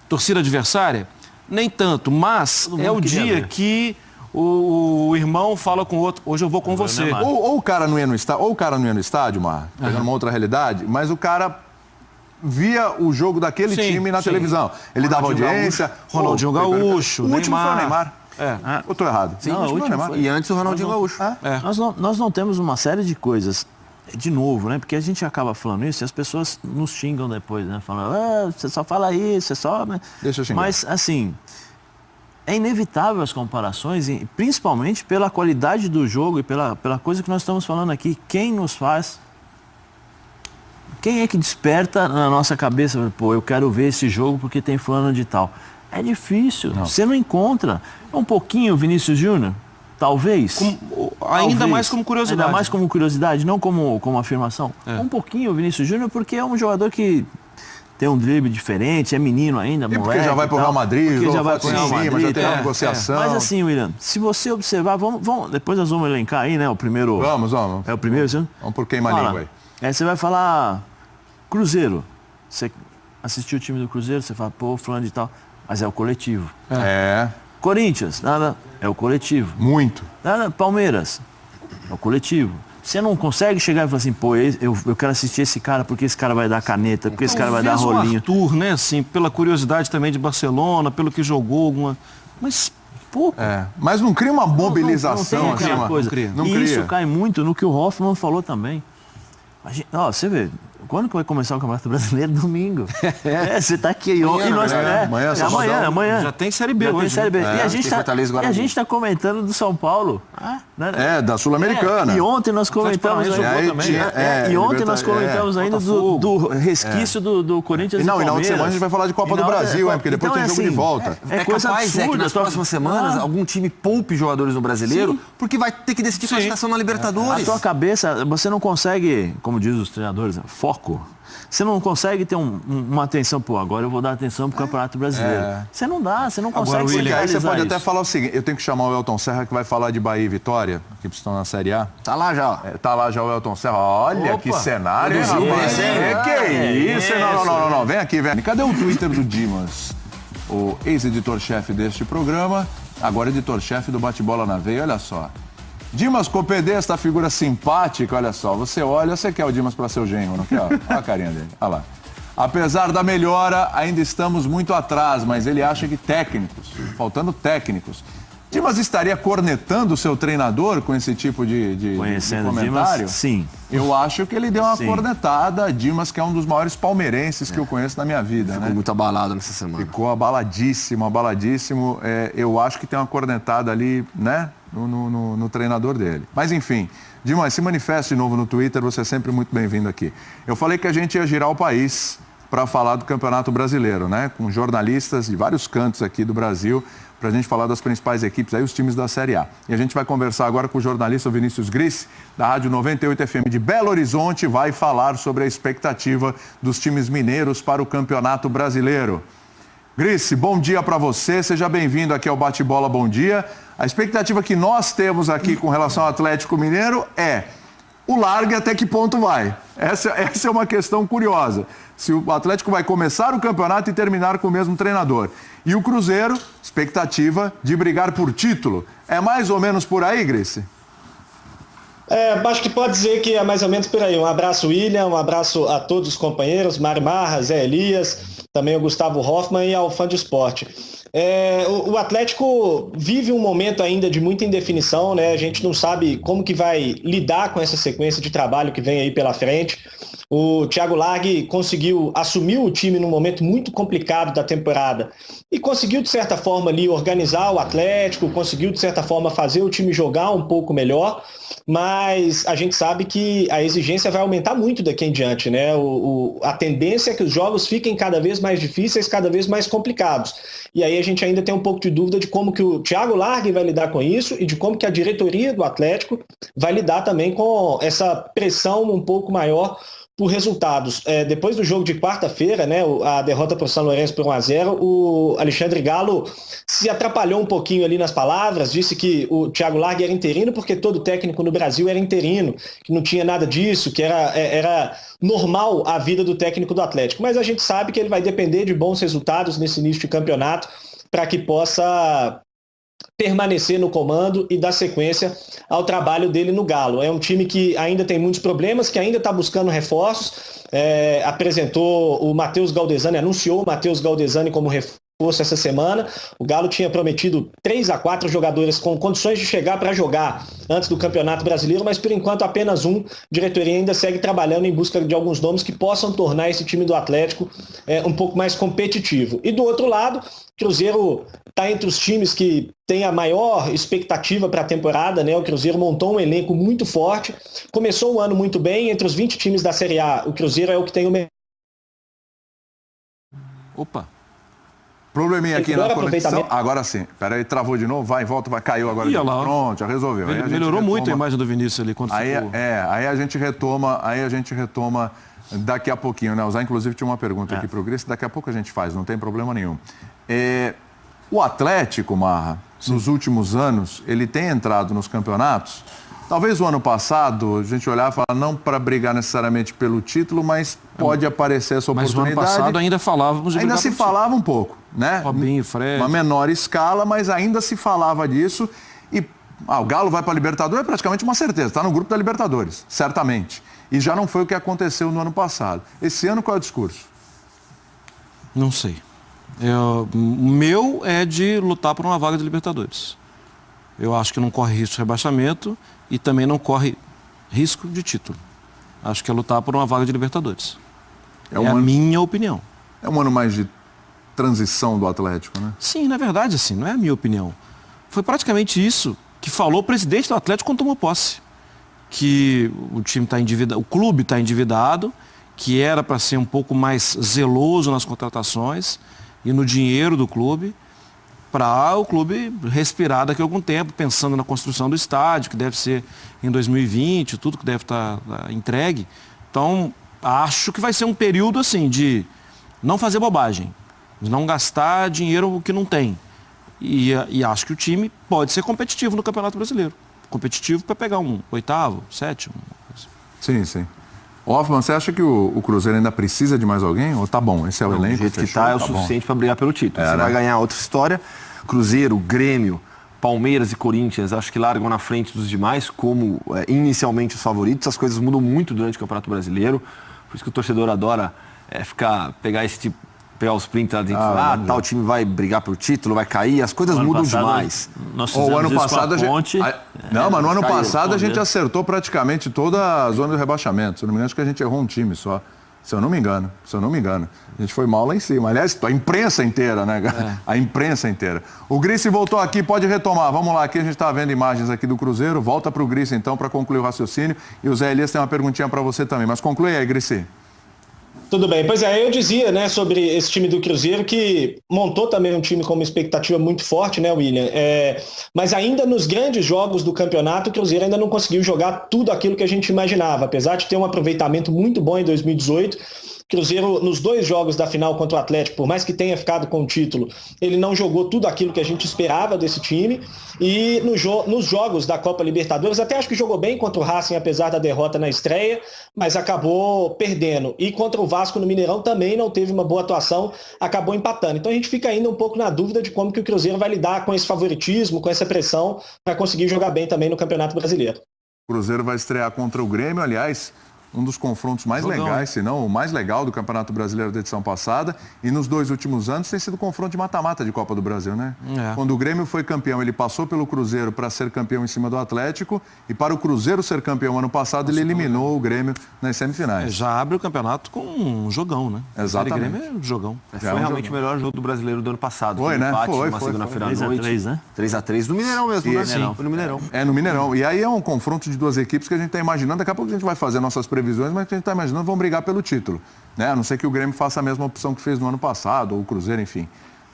torcida adversária, nem tanto, mas é o dia que o irmão fala com o outro, hoje eu vou com você. Ou o cara não ia no estádio, Mar, pegando uma outra realidade, mas o cara via o jogo daquele time na televisão. Ele dava audiência. Ronaldinho Gaúcho, o último foi o Neymar. Neymar. Eu tô errado. Sim, Não, o último último foi. E antes o Ronaldinho Gaúcho. Nós não temos uma série de coisas, de novo, né? Porque a gente acaba falando isso e as pessoas nos xingam depois, né? Falando, você só fala isso, você só... Deixa eu xingar. Mas, assim, é inevitável as comparações, e principalmente pela qualidade do jogo e pela coisa que nós estamos falando aqui. Quem nos faz... Quem é que desperta na nossa cabeça, pô, eu quero ver esse jogo porque tem fulano de tal? É difícil, você não encontra. Um pouquinho Vinícius Júnior, talvez. Ainda mais como curiosidade. Ainda mais como curiosidade, não como afirmação. Um pouquinho Vinícius Júnior porque é um jogador que tem um drible diferente, é menino ainda, E moleque. porque já vai pro Real Madrid, já vai pro Real Madrid, já tem uma negociação. Mas assim, William, se você observar, vamos, depois nós vamos elencar aí, né, o primeiro... Vamos. É o primeiro, sim? Vamos por queima-língua aí. Aí você vai falar Cruzeiro. Você assistiu o time do Cruzeiro, você fala, pô, fulano de tal. Mas é o coletivo. Corinthians, nada, é o coletivo. Muito. Nada, Palmeiras, é o coletivo. Você não consegue chegar e falar assim, pô, eu quero assistir esse cara porque esse cara vai dar caneta, porque esse cara vai dar rolinho. O Arthur, né, assim, pela curiosidade também de Barcelona, pelo que jogou, mas pouco. Mas não cria uma mobilização não tem aquela coisa. Não e cria. isso cai muito no que o Hoffman falou também. Você vê, quando que vai começar o Campeonato Brasileiro? Domingo. Você tá aqui e nós... Amanhã. Já tem Série B hoje. Tem Série B. E a gente tá comentando do São Paulo. Da Sul-Americana. E ontem nós comentamos nós comentamos ainda do resquício do Corinthians e Não, e na Palmeiras. outra semana a gente vai falar de Copa do Brasil, porque depois tem jogo de volta. É coisa capaz absurda. que nas próximas semanas algum time poupe jogadores no Brasileiro, porque vai ter que decidir classificação na Libertadores. A tua cabeça, você não consegue, como diz os treinadores, foco. Você não consegue ter uma atenção, pô, agora eu vou dar atenção pro Campeonato Brasileiro. Você não dá, você não consegue Aí você pode isso. até falar o seguinte, eu tenho que chamar o Elton Serra, que vai falar de Bahia e Vitória, que estão na Série A. Tá lá já, ó. Tá lá já o Elton Serra. Olha que cenário, hein, rapaz? Que isso? Não. Vem aqui. Cadê o Twitter do Dimas? O ex-editor-chefe deste programa, agora editor-chefe do Bate-Bola na Veia, olha só. Dimas Copedê, esta figura simpática, olha só. Você olha, você quer o Dimas para seu genro, não quer? Olha a carinha dele, olha lá. Apesar da melhora, ainda estamos muito atrás, mas ele acha que faltando técnicos. Dimas estaria cornetando o seu treinador com esse tipo de comentário? Dimas, sim. Eu acho que ele deu uma cornetada. Dimas, que é um dos maiores palmeirenses que eu conheço na minha vida. Ficou muito abalado nessa semana. Ficou abaladíssimo. Eu acho que tem uma cornetada ali, né, no treinador dele. Mas enfim, Dimas, se manifeste de novo no Twitter, você é sempre muito bem-vindo aqui. Eu falei que a gente ia girar o país para falar do Campeonato Brasileiro, né, com jornalistas de vários cantos aqui do Brasil, para a gente falar das principais equipes, aí os times da Série A. E a gente vai conversar agora com o jornalista Vinícius Gris, da Rádio 98 FM de Belo Horizonte, vai falar sobre a expectativa dos times mineiros para o Campeonato Brasileiro. Gris, bom dia para você, seja bem-vindo aqui ao Bate-Bola Bom Dia. A expectativa que nós temos aqui com relação ao Atlético Mineiro é o largue até que ponto vai. Essa é uma questão curiosa. Se o Atlético vai começar o campeonato e terminar com o mesmo treinador. E o Cruzeiro, expectativa de brigar por título. É mais ou menos por aí, Grace? Acho que pode dizer que é mais ou menos por aí. Um abraço, William, um abraço a todos os companheiros, Mário Marra, Zé Elias, também o Gustavo Hoffman e ao Fã de Esporte. O Atlético vive um momento ainda de muita indefinição, né? A gente não sabe como que vai lidar com essa sequência de trabalho que vem aí pela frente. O Thiago Largue conseguiu assumir o time num momento muito complicado da temporada e conseguiu, de certa forma, ali organizar o Atlético, conseguiu, de certa forma, fazer o time jogar um pouco melhor, mas a gente sabe que a exigência vai aumentar muito daqui em diante, né? A tendência é que os jogos fiquem cada vez mais difíceis, cada vez mais complicados. E aí a gente ainda tem um pouco de dúvida de como que o Thiago Largue vai lidar com isso e de como que a diretoria do Atlético vai lidar também com essa pressão um pouco maior por resultados. Depois do jogo de quarta-feira, né, a derrota para o São Lourenço por 1-0, o Alexandre Galo se atrapalhou um pouquinho ali nas palavras, disse que o Thiago Largue era interino porque todo técnico no Brasil era interino, que não tinha nada disso, que era normal a vida do técnico do Atlético. Mas a gente sabe que ele vai depender de bons resultados nesse início de campeonato para que possa permanecer no comando e dar sequência ao trabalho dele no Galo. É um time que ainda tem muitos problemas, que ainda está buscando reforços. Apresentou o Matheus Galdesani, anunciou o Matheus Galdesani como reforço essa semana. O Galo tinha prometido 3 a 4 jogadores com condições de chegar para jogar antes do Campeonato Brasileiro, mas por enquanto apenas um. A diretoria ainda segue trabalhando em busca de alguns nomes que possam tornar esse time do Atlético um pouco mais competitivo. E do outro lado, Cruzeiro está entre os times que tem a maior expectativa para a temporada, né? O Cruzeiro montou um elenco muito forte, começou o ano muito bem. Entre os 20 times da Série A, o Cruzeiro é o que tem o melhor. Opa! Probleminha aqui na conexão. Agora sim. Peraí, travou de novo. Vai, volta, vai. Caiu agora. Pronto, já resolveu. Ele melhorou muito a imagem do Vinícius ali. Quando aí a gente retoma daqui a pouquinho, né? O Zé, inclusive, tinha uma pergunta aqui para o Gris. Daqui a pouco a gente faz, não tem problema nenhum. O Atlético, Marra, nos últimos anos, ele tem entrado nos campeonatos. Talvez o ano passado a gente olhar e falar, não para brigar necessariamente pelo título, mas pode aparecer essa oportunidade. Mas o ano passado ainda falávamos de ainda se falava um pouco, né? Robinho, Fred. Uma menor escala, mas ainda se falava disso. E o Galo vai para a Libertadores é praticamente uma certeza. Está no grupo da Libertadores, certamente. E já não foi o que aconteceu no ano passado. Esse ano, qual é o discurso? Não sei. O meu é de lutar por uma vaga de Libertadores. Eu acho que não corre risco de rebaixamento e também não corre risco de título. Acho que é lutar por uma vaga de Libertadores. É a minha opinião. É um ano mais de transição do Atlético, né? Sim, na verdade, assim, não é a minha opinião. Foi praticamente isso que falou o presidente do Atlético quando tomou posse. Que o time está endividado, o clube está endividado, que era para ser um pouco mais zeloso nas contratações e no dinheiro do clube, para o clube respirar daqui a algum tempo, pensando na construção do estádio, que deve ser em 2020, tudo que deve estar entregue. Então, acho que vai ser um período assim de não fazer bobagem, de não gastar dinheiro que não tem. E acho que o time pode ser competitivo no Campeonato Brasileiro. Competitivo para pegar um 8º, 7º. Sim, sim. Hoffman, você acha que o Cruzeiro ainda precisa de mais alguém? Ou tá bom, esse é o elenco? Do jeito que está é o suficiente para brigar pelo título. Você vai ganhar outra história. Cruzeiro, Grêmio, Palmeiras e Corinthians, acho que largam na frente dos demais como inicialmente os favoritos. As coisas mudam muito durante o Campeonato Brasileiro. Por isso que o torcedor adora pegar esse tipo, pegar os prints lá dentro e falar, tal time vai brigar pelo título, vai cair, as coisas mudam demais. O ano passado mas no ano passado a gente acertou praticamente toda a zona do rebaixamento. Se eu não me engano, acho que a gente errou um time só. Se eu não me engano. A gente foi mal lá em cima. Aliás, a imprensa inteira, né? A imprensa inteira. O Grice voltou aqui, pode retomar. Vamos lá, aqui a gente está vendo imagens aqui do Cruzeiro. Volta para o Grice, então, para concluir o raciocínio. E o Zé Elias tem uma perguntinha para você também. Mas conclui aí, Grice. Tudo bem. Pois é, eu dizia, né, sobre esse time do Cruzeiro que montou também um time com uma expectativa muito forte, né, William? Mas ainda nos grandes jogos do campeonato, o Cruzeiro ainda não conseguiu jogar tudo aquilo que a gente imaginava. Apesar de ter um aproveitamento muito bom em 2018, Cruzeiro, nos 2 jogos da final contra o Atlético, por mais que tenha ficado com o título, ele não jogou tudo aquilo que a gente esperava desse time. E nos jogos da Copa Libertadores, até acho que jogou bem contra o Racing, apesar da derrota na estreia, mas acabou perdendo. E contra o Vasco no Mineirão também não teve uma boa atuação, acabou empatando. Então a gente fica ainda um pouco na dúvida de como que o Cruzeiro vai lidar com esse favoritismo, com essa pressão, para conseguir jogar bem também no Campeonato Brasileiro. O Cruzeiro vai estrear contra o Grêmio, aliás. um dos confrontos mais legais, se não o mais legal do Campeonato Brasileiro da edição passada. E nos 2 últimos anos tem sido confronto de mata-mata de Copa do Brasil, né? Quando o Grêmio foi campeão, ele passou pelo Cruzeiro para ser campeão em cima do Atlético. E para o Cruzeiro ser campeão ano passado, ele eliminou o Grêmio nas semifinais. Já abre o campeonato com um jogão, né? Exatamente. O Grêmio é um jogão. Foi realmente o melhor jogo do Brasileiro do ano passado. Foi, né? Foi, uma segunda-feira à noite. 3x3, né? 3x3 no Mineirão mesmo, né? Sim. Foi no Mineirão. É, no Mineirão. E aí é um confronto de 2 equipes que a gente está imaginando. Daqui a pouco a gente vai fazer nossas previsões, mas a gente está imaginando vão brigar pelo título. Né? A não ser que o Grêmio faça a mesma opção que fez no ano passado, ou o Cruzeiro, enfim.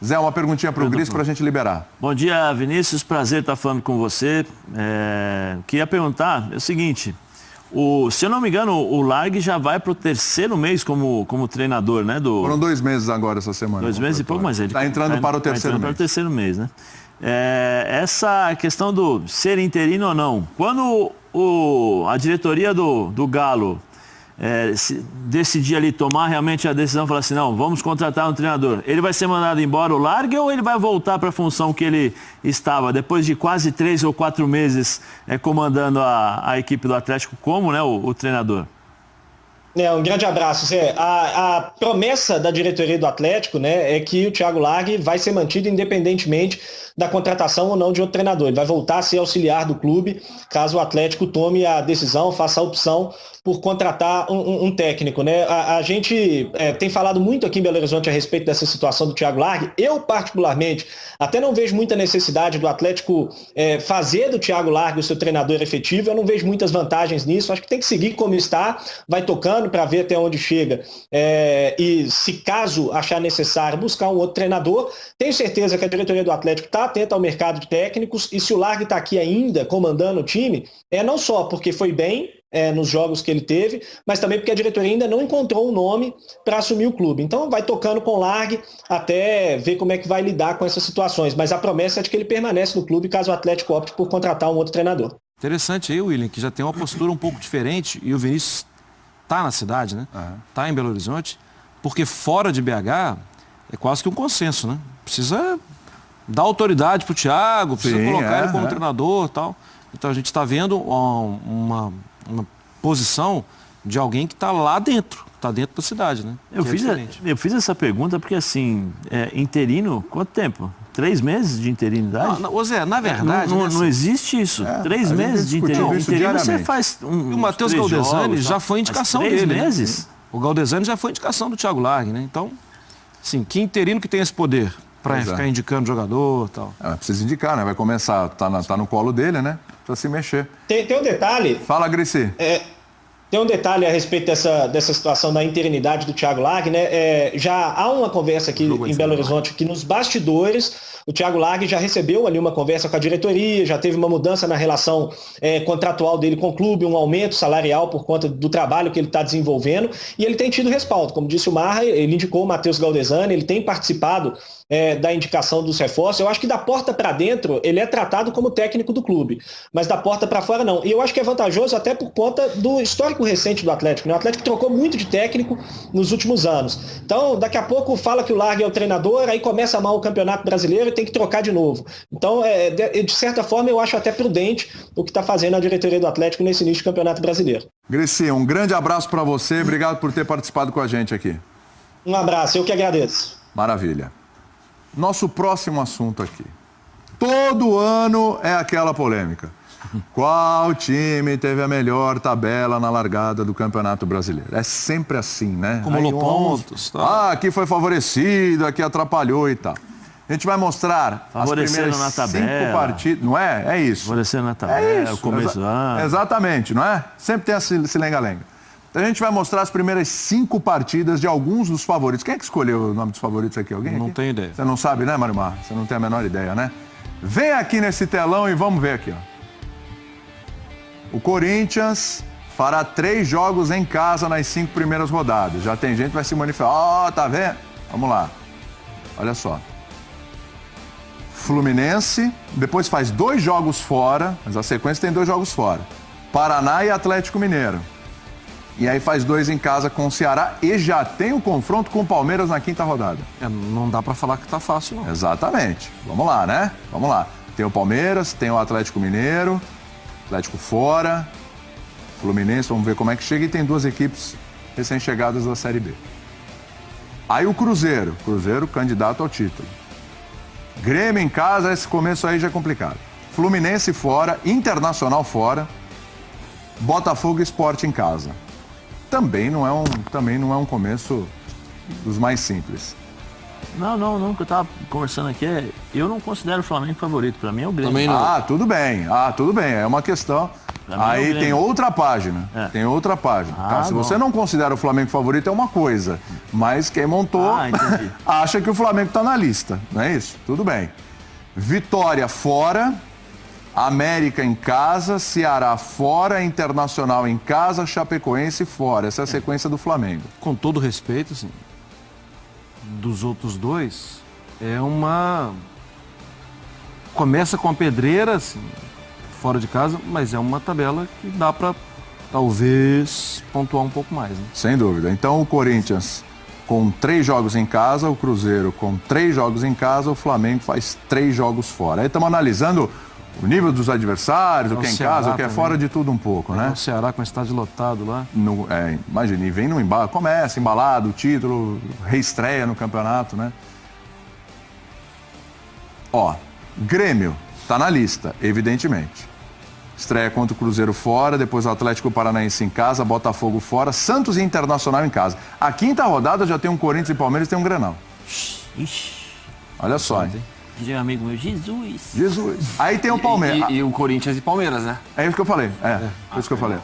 Zé, uma perguntinha para o Gris para a gente liberar. Bom dia, Vinícius. Prazer estar falando com você. Queria perguntar o seguinte. Se eu não me engano, o Largue já vai para o 3º mês como treinador, né? Foram 2 meses agora essa semana. 2 meses e pouco, mas ele está entrando para o 3º mês. Para o 3º mês, né? Essa questão do ser interino ou não. Quando a diretoria do Galo decidir ali tomar realmente a decisão, falar assim, não, vamos contratar um treinador, ele vai ser mandado embora o Largue ou ele vai voltar para a função que ele estava depois de quase 3 ou 4 meses comandando a equipe do Atlético como, né, o treinador? Um grande abraço, Zé. A promessa da diretoria do Atlético, né, é que o Thiago Largue vai ser mantido independentemente da contratação ou não de outro treinador. Ele vai voltar a ser auxiliar do clube, caso o Atlético tome a decisão, faça a opção por contratar um técnico, né? A gente tem falado muito aqui em Belo Horizonte a respeito dessa situação do Thiago Largue. Eu, particularmente, até não vejo muita necessidade do Atlético fazer do Thiago Largue o seu treinador efetivo. Eu não vejo muitas vantagens nisso. Acho que tem que seguir como está, vai tocando para ver até onde chega. E se caso achar necessário buscar um outro treinador, tenho certeza que a diretoria do Atlético está atenta ao mercado de técnicos, e se o Largue está aqui ainda comandando o time, não só porque foi bem nos jogos que ele teve, mas também porque a diretoria ainda não encontrou um nome para assumir o clube. Então vai tocando com o Largue até ver como é que vai lidar com essas situações. Mas a promessa é de que ele permanece no clube caso o Atlético opte por contratar um outro treinador. Interessante aí, William, que já tem uma postura um pouco diferente, e o Vinícius está na cidade, né? Está em Belo Horizonte, porque fora de BH é quase que um consenso, né? Precisa dar autoridade para o Thiago, precisa colocar ele como treinador e tal. Então a gente está vendo uma posição de alguém que está lá dentro, está dentro da cidade, né? Eu fiz essa pergunta porque, assim, interino, quanto tempo? 3 meses de interinidade? Não, Zé, na verdade... Não existe isso. 3 meses de interino. Interino você faz E o Matheus Galdesani já foi indicação dele. 3 meses? Né? O Galdesani já foi indicação do Thiago Largue, né? Então, assim, que interino que tem esse poder para ficar indicando jogador e tal? Precisa indicar, né? Vai começar, tá no colo dele, né? Precisa se mexer. Tem um detalhe... Fala, Grissi. Tem um detalhe a respeito dessa situação da interinidade do Thiago Largue, né? Já há uma conversa aqui em Belo Horizonte, que nos bastidores, o Thiago Largue já recebeu ali uma conversa com a diretoria, já teve uma mudança na relação contratual dele com o clube, um aumento salarial por conta do trabalho que ele está desenvolvendo, e ele tem tido respaldo. Como disse o Marra, ele indicou o Matheus Galdesani, ele tem participado da indicação dos reforços. Eu acho que da porta para dentro ele é tratado como técnico do clube, mas da porta para fora não. E eu acho que é vantajoso até por conta do histórico recente do Atlético, né? O Atlético trocou muito de técnico nos últimos anos. Então, daqui a pouco fala que o Largue é o treinador, aí começa mal o Campeonato Brasileiro e tem que trocar de novo. Então, de certa forma, eu acho até prudente o que está fazendo a diretoria do Atlético nesse início do Campeonato Brasileiro. Grissi, um grande abraço para você. Obrigado por ter participado com a gente aqui. Um abraço, eu que agradeço. Maravilha. Nosso próximo assunto aqui. Todo ano é aquela polêmica. Qual time teve a melhor tabela na largada do Campeonato Brasileiro? É sempre assim, né? Acumulou pontos. Tá. Aqui foi favorecido, aqui atrapalhou e tal. A gente vai mostrar as primeiras na tabela. 5 partidas. Não é? É isso. Favorecendo na tabela, é isso. O começo do ano. Exatamente, não é? Sempre tem esse lenga-lenga. Então a gente vai mostrar as primeiras 5 partidas de alguns dos favoritos. Quem é que escolheu o nome dos favoritos aqui? Alguém? Não aqui? tenho ideia. Você não sabe, né, Marimar? Você não tem a menor ideia, né? Vem aqui nesse telão e vamos ver aqui, ó. O Corinthians fará 3 jogos em casa nas 5 primeiras rodadas. Já tem gente que vai se manifestar. Tá vendo? Vamos lá. Olha só. Fluminense, depois faz 2 jogos fora, mas a sequência tem 2 jogos fora. Paraná e Atlético Mineiro. E aí faz 2 em casa com o Ceará e já tem o confronto com o Palmeiras na 5ª rodada. Não dá pra falar que tá fácil, não. Exatamente. Vamos lá, né? Vamos lá. Tem o Palmeiras, tem o Atlético Mineiro, Atlético fora. Fluminense, vamos ver como é que chega, e tem 2 equipes recém-chegadas da Série B. Aí o Cruzeiro candidato ao título. Grêmio em casa, esse começo aí já é complicado. Fluminense fora, Internacional fora, Botafogo e Sport em casa. Também não é um começo dos mais simples. Não, o que eu tava conversando aqui eu não considero o Flamengo favorito, para mim é o Grêmio. Também não. Tudo bem, é uma questão. Aí tem outra página, Se você não considera o Flamengo favorito é uma coisa, mas quem montou acha que o Flamengo tá na lista, não é isso? Tudo bem. Vitória fora, América em casa, Ceará fora, Internacional em casa, Chapecoense fora. Essa é a sequência do Flamengo. Com todo respeito, assim, dos outros dois, começa com a pedreira, assim, fora de casa, mas é uma tabela que dá para talvez pontuar um pouco mais, né? Sem dúvida. Então o Corinthians com 3 jogos em casa, o Cruzeiro com 3 jogos em casa, o Flamengo faz 3 jogos fora. Aí estamos analisando o nível dos adversários, o que é em casa, o que é fora, de tudo um pouco, né? O Ceará com o estádio lotado lá. Imagine, vem no embalo, começa embalado, o título, reestreia no campeonato, né? Grêmio tá na lista, evidentemente. Estreia contra o Cruzeiro fora, depois o Atlético Paranaense em casa, Botafogo fora, Santos e Internacional em casa. A 5ª rodada já tem um Corinthians e Palmeiras, tem um Grenal. Ixi. Olha só, hein? Diz um amigo meu, Jesus. Aí tem o Palmeiras. E o Corinthians e Palmeiras, né? É isso que eu falei. Isso que eu falei.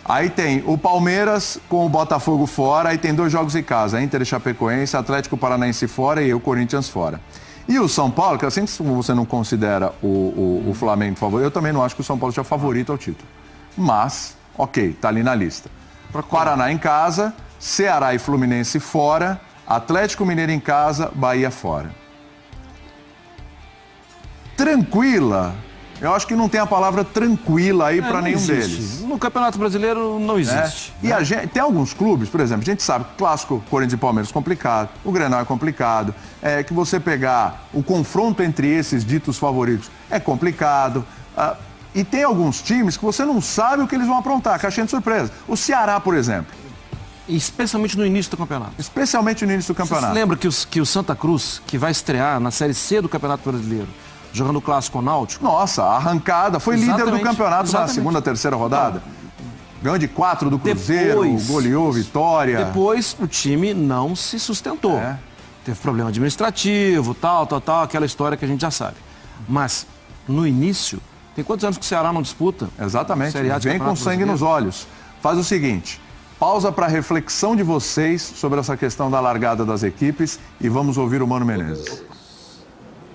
Aí tem o Palmeiras com o Botafogo fora, aí tem 2 jogos em casa, Inter e Chapecoense, Atlético Paranaense fora e o Corinthians fora. E o São Paulo, que assim como você não considera o Flamengo favorito, eu também não acho que o São Paulo seja favorito ao título. Mas, ok, tá ali na lista. Paraná em casa, Ceará e Fluminense fora, Atlético Mineiro em casa, Bahia fora. Tranquila, eu acho que não tem a palavra tranquila aí para nenhum deles. No Campeonato Brasileiro não existe. E a gente, tem alguns clubes, por exemplo, a gente sabe que o clássico Corinthians e Palmeiras é complicado, o Grenal é complicado, que você pegar o confronto entre esses ditos favoritos é complicado. E tem alguns times que você não sabe o que eles vão aprontar, caixinha de surpresa. O Ceará, por exemplo. Especialmente no início do campeonato. Você lembra que o Santa Cruz, que vai estrear na Série C do Campeonato Brasileiro, jogando o Clássico Náutico? Nossa, a arrancada. Foi líder do campeonato na segunda, terceira rodada. Ganhou de 4 do Cruzeiro, goleou, Vitória. Depois o time não se sustentou. Teve problema administrativo, tal, aquela história que a gente já sabe. Mas, no início, tem quantos anos que o Ceará não disputa? Exatamente, vem com sangue nos olhos. Faz o seguinte, pausa para reflexão de vocês sobre essa questão da largada das equipes e vamos ouvir o Mano Menezes.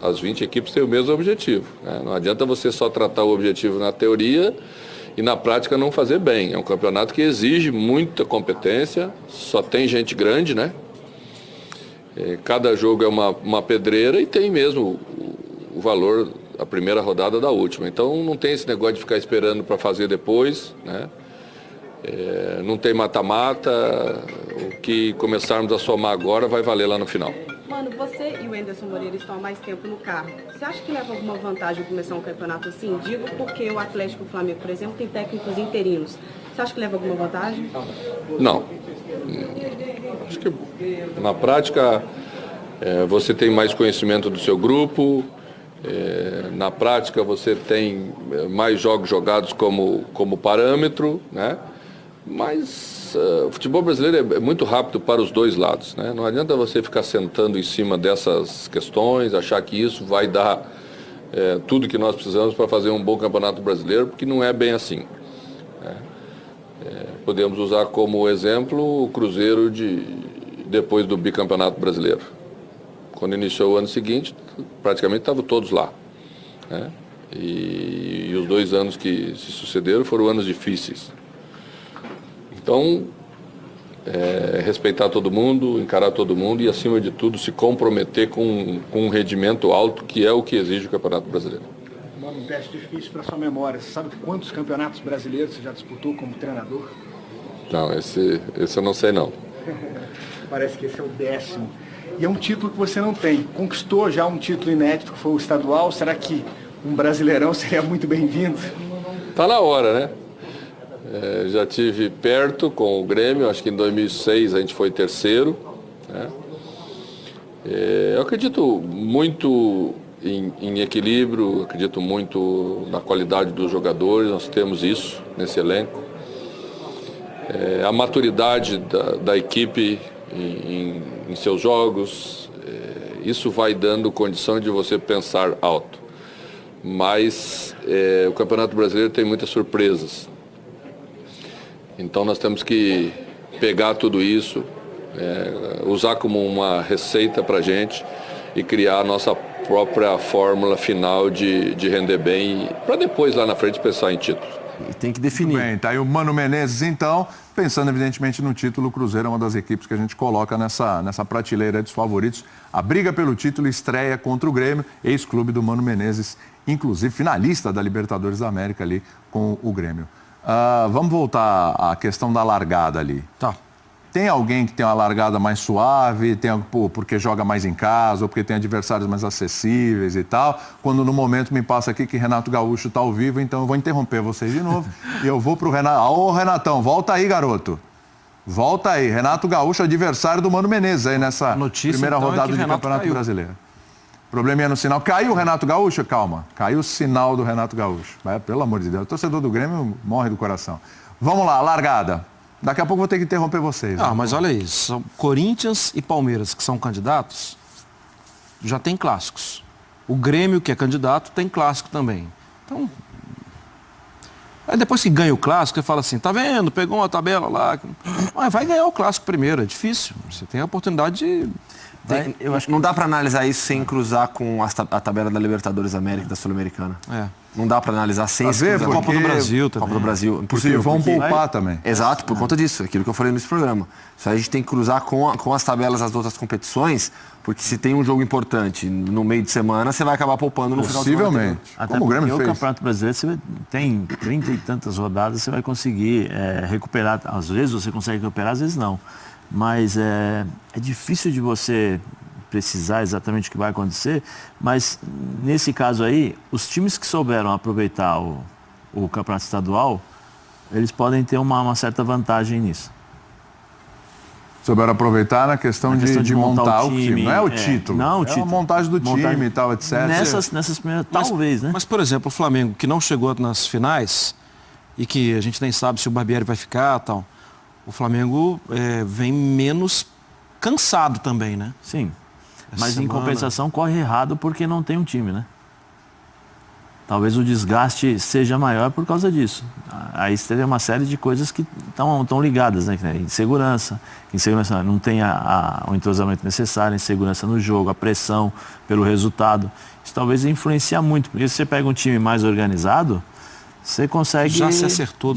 As 20 equipes têm o mesmo objetivo, né? Não adianta você só tratar o objetivo na teoria e na prática não fazer bem. É um campeonato que exige muita competência, só tem gente grande, né? Cada jogo é uma pedreira e tem mesmo o valor, a primeira rodada da última. Então não tem esse negócio de ficar esperando para fazer depois, né? Não tem mata-mata, o que começarmos a somar agora vai valer lá no final. Mano, você e o Anderson Moreira estão há mais tempo no carro. Você acha que leva alguma vantagem começar um campeonato assim? Digo porque o Atlético e o Flamengo, por exemplo, tem técnicos interinos. Você acha que leva alguma vantagem? Não. Acho que na prática você tem mais conhecimento do seu grupo, na prática você tem mais jogos jogados como parâmetro, né? Mas o futebol brasileiro é muito rápido para os dois lados, né? Não adianta você ficar sentando em cima dessas questões, achar que isso vai dar tudo que nós precisamos para fazer um bom campeonato brasileiro, porque não é bem assim, né? Podemos usar como exemplo o Cruzeiro depois do bicampeonato brasileiro. Quando iniciou o ano seguinte, praticamente estavam todos lá, né? E os 2 anos que se sucederam foram anos difíceis. Então, respeitar todo mundo, encarar todo mundo e, acima de tudo, se comprometer com um rendimento alto, que é o que exige o Campeonato Brasileiro. Mano, um teste difícil para sua memória. Você sabe quantos campeonatos brasileiros você já disputou como treinador? Não, esse eu não sei não. Parece que esse é o 10º. E é um título que você não tem. Conquistou já um título inédito, que foi o estadual. Será que um Brasileirão seria muito bem-vindo? Está na hora, né? Já tive perto com o Grêmio, acho que em 2006 a gente foi terceiro, né? Eu acredito muito em equilíbrio, acredito muito na qualidade dos jogadores, nós temos isso nesse elenco. A maturidade da equipe em seus jogos, isso vai dando condição de você pensar alto. Mas o Campeonato Brasileiro tem muitas surpresas. Então nós temos que pegar tudo isso, usar como uma receita para a gente e criar a nossa própria fórmula final de render bem para depois lá na frente pensar em título. E tem que definir. Muito bem, tá aí o Mano Menezes então, pensando evidentemente no título. O Cruzeiro é uma das equipes que a gente coloca nessa prateleira dos favoritos. A briga pelo título estreia contra o Grêmio, ex-clube do Mano Menezes, inclusive finalista da Libertadores da América ali com o Grêmio. Vamos voltar à questão da largada ali. Tá. Tem alguém que tem uma largada mais suave, porque joga mais em casa, ou porque tem adversários mais acessíveis e tal. Quando no momento me passa aqui que Renato Gaúcho está ao vivo, então eu vou interromper vocês de novo. E eu vou pro Renato. Ô, Renatão, volta aí, garoto. Volta aí. Renato Gaúcho, adversário do Mano Menezes aí nessa primeira rodada de Campeonato Brasileiro. Probleminha no sinal. Caiu o Renato Gaúcho? Calma. Caiu o sinal do Renato Gaúcho. Pelo amor de Deus. O torcedor do Grêmio morre do coração. Vamos lá, largada. Daqui a pouco vou ter que interromper vocês. Mas olha isso. São Corinthians e Palmeiras, que são candidatos, já tem clássicos. O Grêmio, que é candidato, tem clássico também. Então, aí depois que ganha o clássico, você fala assim, tá vendo? Pegou uma tabela lá. Mas vai ganhar o clássico primeiro, é difícil. Você tem a oportunidade de... Eu acho que não dá para analisar isso sem cruzar com a tabela da Libertadores da América e da Sul-Americana. Não dá para analisar sem cruzar. Copa do Brasil também. Copa do Brasil. Porque vão poupar também. Exato, por conta disso. Aquilo que eu falei nesse programa. Isso aí a gente tem que cruzar com as tabelas das outras competições, porque se tem um jogo importante no meio de semana, você vai acabar poupando no final de semana. Possivelmente. Até como o Grêmio fez. O Campeonato Brasileiro você tem 30 e tantas rodadas, você vai conseguir recuperar. Às vezes você consegue recuperar, às vezes não. Mas é difícil de você precisar exatamente o que vai acontecer, mas nesse caso aí, os times que souberam aproveitar o campeonato estadual, eles podem ter uma certa vantagem nisso. Souberam aproveitar na questão de montar o time. Não é o título, não, o título. A montagem do time e tal, etc. Nessas primeiras, talvez, né? Mas, por exemplo, o Flamengo, que não chegou nas finais e que a gente nem sabe se o Barbieri vai ficar e tal, o Flamengo vem menos cansado também, né? Sim. Mas em compensação corre errado porque não tem um time, né? Talvez o desgaste seja maior por causa disso. Aí você teria uma série de coisas que estão ligadas, né? Insegurança não tem o entrosamento necessário, insegurança no jogo, a pressão pelo resultado. Isso talvez influencia muito, porque se você pega um time mais organizado, você consegue... Já se acertou.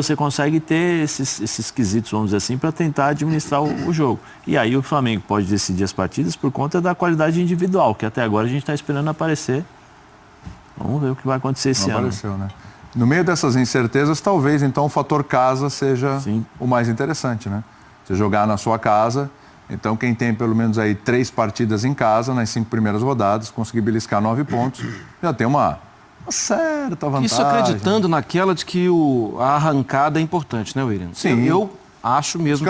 Você consegue ter esses quesitos, vamos dizer assim, para tentar administrar o jogo. E aí o Flamengo pode decidir as partidas por conta da qualidade individual, que até agora a gente está esperando aparecer. Vamos ver o que vai acontecer esse ano. Apareceu, né? No meio dessas incertezas, talvez então o fator casa seja o mais interessante, né? Você jogar na sua casa, então quem tem pelo menos aí 3 partidas em casa, nas 5 primeiras rodadas, conseguir beliscar 9 pontos, já tem uma certa vantagem. Isso acreditando naquela de que a arrancada é importante, né, William? Sim. Eu acho mesmo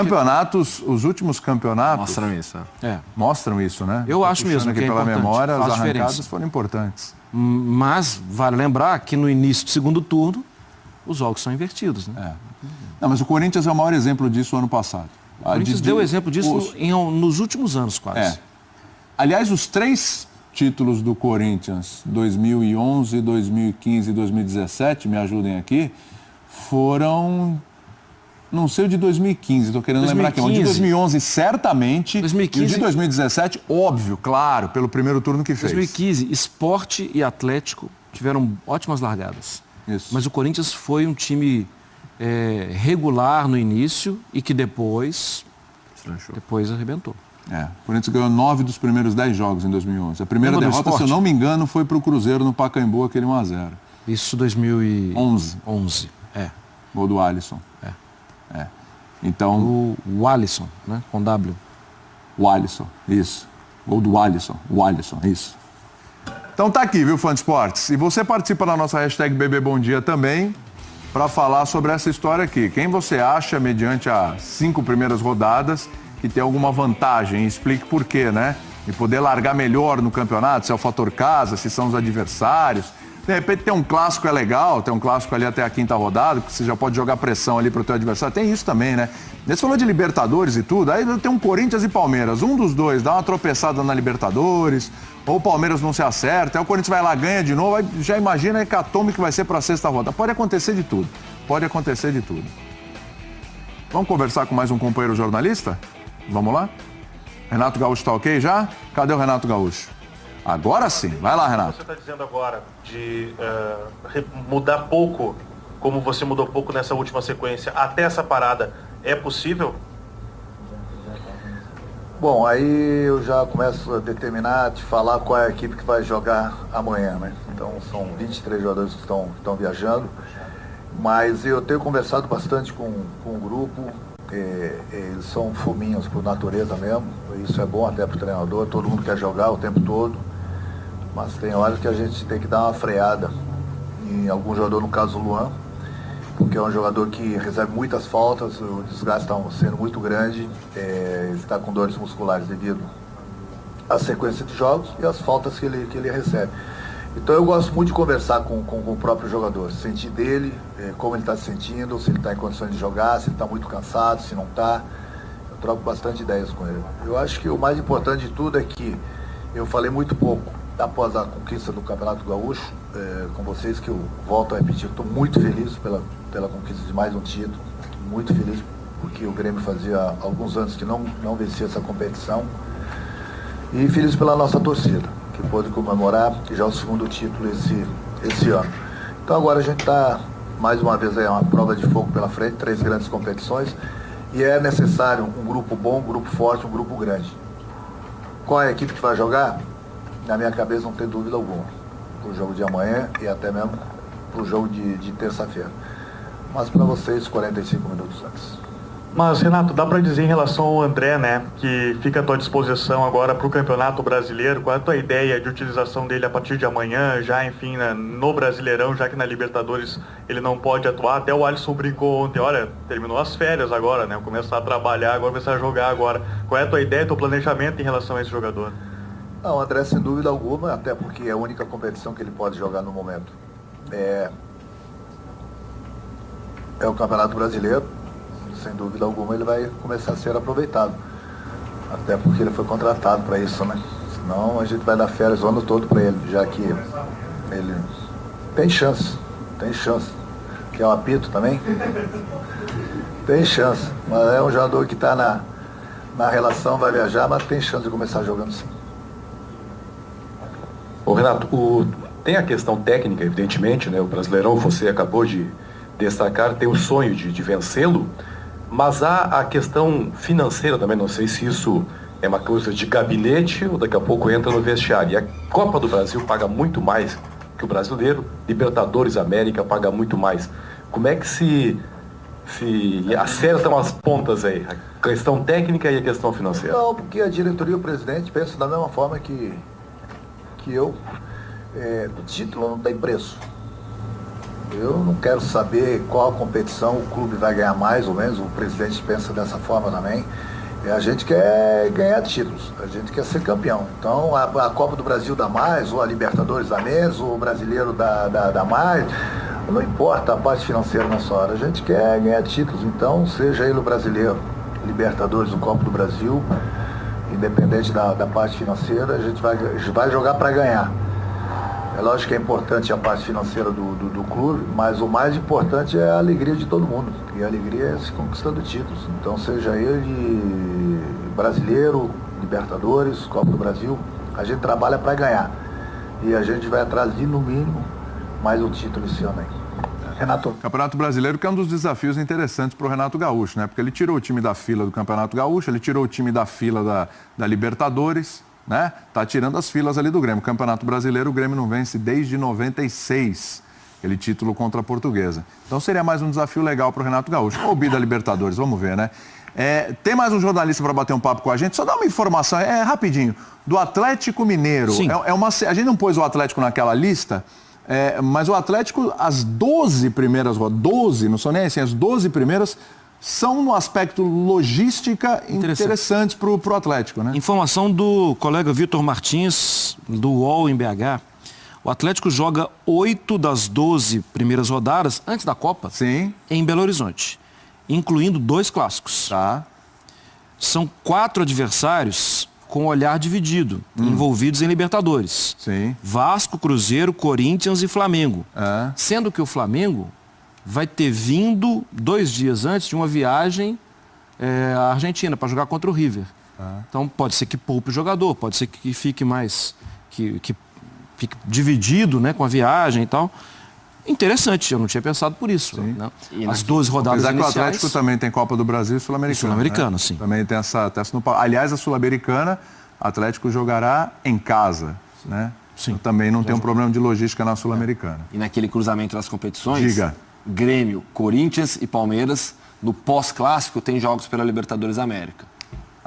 os últimos campeonatos... Mostram isso. Mostram isso, né? Eu acho mesmo que é pela importante. memória, Faz as arrancadas diferença. foram importantes. Mas vale lembrar que no início do segundo turno, os jogos são invertidos, né? Não, mas o Corinthians é o maior exemplo disso ano passado. O Corinthians deu exemplo disso nos últimos anos, quase. Aliás, os 3 títulos do Corinthians, 2011, 2015 e 2017, me ajudem aqui, foram... Não sei o de 2015, estou querendo lembrar aqui. O de 2011, certamente. 2015... E o de 2017, óbvio, claro, pelo primeiro turno que fez. 2015, Sport e Atlético tiveram ótimas largadas. Isso. Mas o Corinthians foi um time regular no início e que depois arrebentou. O Corinthians ganhou 9 dos primeiros 10 jogos em 2011. A primeira derrota, se eu não me engano, foi para o Cruzeiro no Pacaembu, aquele 1-0. Isso 2011. Gol do Alisson. Então... O Alisson, né? Com W. O Alisson, isso. Gol do Alisson. O Alisson, isso. Então tá aqui, viu, Fã de Esportes? E você participa da nossa hashtag BB Bom Dia também. para falar sobre essa história aqui. Quem você acha, mediante as 5 primeiras rodadas, que tem alguma vantagem? Explique por quê, né? E poder largar melhor no campeonato, se é o fator casa, se são os adversários. De repente tem um clássico é legal, tem um clássico ali até a 5ª rodada, que você já pode jogar pressão ali pro teu adversário. Tem isso também, né? Você falou de Libertadores e tudo, aí tem um Corinthians e Palmeiras. Um dos dois dá uma tropeçada na Libertadores, ou o Palmeiras não se acerta, aí o Corinthians vai lá, ganha de novo, aí já imagina a hecatombe que vai ser para a 6ª rodada. Pode acontecer de tudo, pode acontecer de tudo. Vamos conversar com mais um companheiro jornalista? Vamos lá? Renato Gaúcho tá ok já? Cadê o Renato Gaúcho? Agora sim, vai lá, Renato. Você está dizendo agora de mudar pouco, como você mudou pouco nessa última sequência, até essa parada, é possível? Bom, aí eu já começo a determinar, te falar qual é a equipe que vai jogar amanhã, né? Então são 23 jogadores que estão viajando, mas eu tenho conversado bastante com o grupo, eles são fominhos por natureza mesmo, isso é bom até para o treinador, todo mundo quer jogar o tempo todo, mas tem horas que a gente tem que dar uma freada em algum jogador, no caso o Luan, porque é um jogador que recebe muitas faltas, o desgaste está sendo muito grande, ele está com dores musculares devido à sequência de jogos e às faltas que ele recebe. Então eu gosto muito de conversar com o próprio jogador, sentir dele, como ele está se sentindo, se ele está em condições de jogar, se ele está muito cansado, se não está. Eu troco bastante ideias com ele. Eu acho que o mais importante de tudo é que eu falei muito pouco após a conquista do Campeonato Gaúcho, com vocês, que eu volto a repetir, estou muito feliz pela conquista de mais um título, muito feliz porque o Grêmio fazia alguns anos que não vencia essa competição, e feliz pela nossa torcida, que pôde comemorar já o 2º título esse ano. Então agora a gente está, mais uma vez, uma prova de fogo pela frente, 3 grandes competições, e é necessário um grupo bom, um grupo forte, um grupo grande. Qual é a equipe que vai jogar? Na minha cabeça não tem dúvida alguma, para o jogo de amanhã e até mesmo para o jogo de terça-feira. Mas para vocês, 45 minutos antes. Mas, Renato, dá para dizer em relação ao André, né, que fica à tua disposição agora para o Campeonato Brasileiro, qual é a tua ideia de utilização dele a partir de amanhã, já, enfim, no Brasileirão, já que na Libertadores ele não pode atuar? Até o Alisson brincou ontem, olha, terminou as férias agora, né, começar a trabalhar agora, começar a jogar agora. Qual é a tua ideia, teu planejamento em relação a esse jogador? Não, o André, sem dúvida alguma, até porque é a única competição que ele pode jogar no momento. É o Campeonato Brasileiro, sem dúvida alguma ele vai começar a ser aproveitado. Até porque ele foi contratado para isso, né? Senão a gente vai dar férias o ano todo para ele, já que ele tem chance. Que é o apito também. Tem chance, mas é um jogador que está na relação, vai viajar, mas tem chance de começar jogando sim. Ô Renato, tem a questão técnica, evidentemente, né? O Brasileirão, você acabou de destacar, tem o sonho de vencê-lo, mas há a questão financeira também, não sei se isso é uma coisa de gabinete ou daqui a pouco entra no vestiário. E a Copa do Brasil paga muito mais que o Brasileiro, Libertadores América paga muito mais. Como é que se acertam as pontas aí, a questão técnica e a questão financeira? Não, porque a diretoria e o presidente pensam da mesma forma que eu, o título não tem preço. Eu não quero saber qual a competição o clube vai ganhar mais ou menos, o presidente pensa dessa forma também. A gente quer ganhar títulos, a gente quer ser campeão. Então a Copa do Brasil dá mais, ou a Libertadores dá menos, ou o Brasileiro dá mais. Não importa a parte financeira nessa hora, a gente quer ganhar títulos. Então, seja ele o Brasileiro, Libertadores, o Copa do Brasil, independente da parte financeira, a gente vai jogar para ganhar. É lógico que é importante a parte financeira do clube, mas o mais importante é a alegria de todo mundo. E a alegria é se conquistando títulos. Então, seja ele Brasileiro, Libertadores, Copa do Brasil, a gente trabalha para ganhar. E a gente vai atrás de, no mínimo, mais um título esse ano aí. Renato. Campeonato Brasileiro, que é um dos desafios interessantes para o Renato Gaúcho, né? Porque ele tirou o time da fila do Campeonato Gaúcho, ele tirou o time da fila da Libertadores, né? Tá tirando as filas ali do Grêmio. Campeonato Brasileiro, o Grêmio não vence desde 96, aquele título contra a Portuguesa. Então seria mais um desafio legal para o Renato Gaúcho. Ou o bi da Libertadores, vamos ver, né? Tem mais um jornalista para bater um papo com a gente. Só dá uma informação, rapidinho, do Atlético Mineiro. Sim. A gente não pôs o Atlético naquela lista, Mas o Atlético, as 12 primeiras rodadas, 12, não são nem assim, as 12 primeiras são no aspecto logística interessantes para o Atlético, né? Informação do colega Vitor Martins, do UOL em BH. O Atlético joga 8 das 12 primeiras rodadas, antes da Copa, Sim. em Belo Horizonte, incluindo 2 clássicos. Tá. São 4 adversários com olhar dividido, envolvidos em Libertadores. Sim. Vasco, Cruzeiro, Corinthians e Flamengo. Sendo que o Flamengo vai ter vindo 2 dias antes de uma viagem à Argentina para jogar contra o River. Então pode ser que poupe o jogador, pode ser que fique mais... que fique dividido, né, com a viagem e tal. Interessante, eu não tinha pensado por isso. Né? As 12 rodadas iniciais... iniciais... que o Atlético também tem Copa do Brasil e Sul-Americana. Sul-Americana, né? sim. Também tem essa no... Aliás, a Sul-Americana, o Atlético jogará em casa, né? Sim. Então, também não tem um problema de logística na Sul-Americana. E naquele cruzamento das competições, Diga. Grêmio, Corinthians e Palmeiras, no pós-clássico tem jogos pela Libertadores América.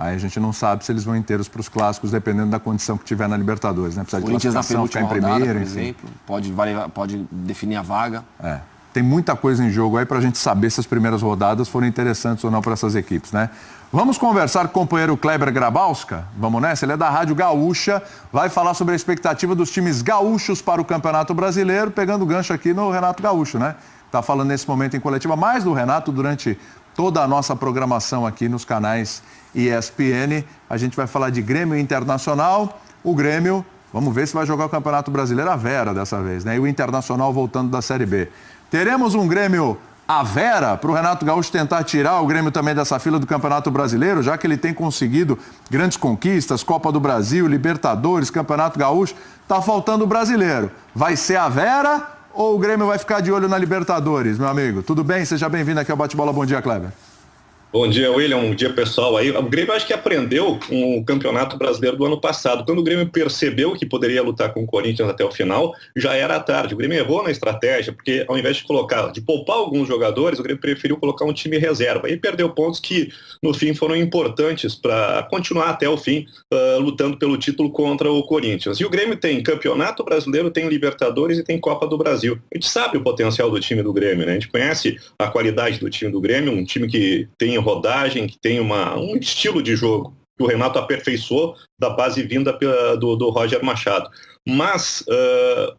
Aí a gente não sabe se eles vão inteiros para os clássicos, dependendo da condição que tiver na Libertadores, né? Precisa de Corinthians na classificação, ficar penúltima em primeiro, rodada, por enfim. exemplo, pode definir a vaga. Tem muita coisa em jogo aí para a gente saber se as primeiras rodadas foram interessantes ou não para essas equipes, né? Vamos conversar com o companheiro Kleber Grabowska? Vamos nessa? Ele é da Rádio Gaúcha, vai falar sobre a expectativa dos times gaúchos para o Campeonato Brasileiro, pegando gancho aqui no Renato Gaúcho, né? Está falando nesse momento em coletiva mais do Renato durante toda a nossa programação aqui nos canais ESPN. A gente vai falar de Grêmio Internacional. O Grêmio, vamos ver se vai jogar o Campeonato Brasileiro à Vera dessa vez, né? E o Internacional voltando da Série B. Teremos um Grêmio à Vera para o Renato Gaúcho tentar tirar o Grêmio também dessa fila do Campeonato Brasileiro, já que ele tem conseguido grandes conquistas, Copa do Brasil, Libertadores, Campeonato Gaúcho. Tá faltando o brasileiro. Vai ser à Vera ou o Grêmio vai ficar de olho na Libertadores, meu amigo? Tudo bem? Seja bem-vindo aqui ao Bate-Bola. Bom dia, Kleber. Bom dia, William. Bom dia, pessoal. Aí, o Grêmio acho que aprendeu com o Campeonato Brasileiro do ano passado. Quando o Grêmio percebeu que poderia lutar com o Corinthians até o final, já era tarde. O Grêmio errou na estratégia, porque ao invés de poupar alguns jogadores, o Grêmio preferiu colocar um time reserva. E perdeu pontos que, no fim, foram importantes para continuar até o fim, lutando pelo título contra o Corinthians. E o Grêmio tem Campeonato Brasileiro, tem Libertadores e tem Copa do Brasil. A gente sabe o potencial do time do Grêmio, né? A gente conhece a qualidade do time do Grêmio, um time que tem rodagem, que tem um estilo de jogo que o Renato aperfeiçoou da base vinda do Roger Machado. Mas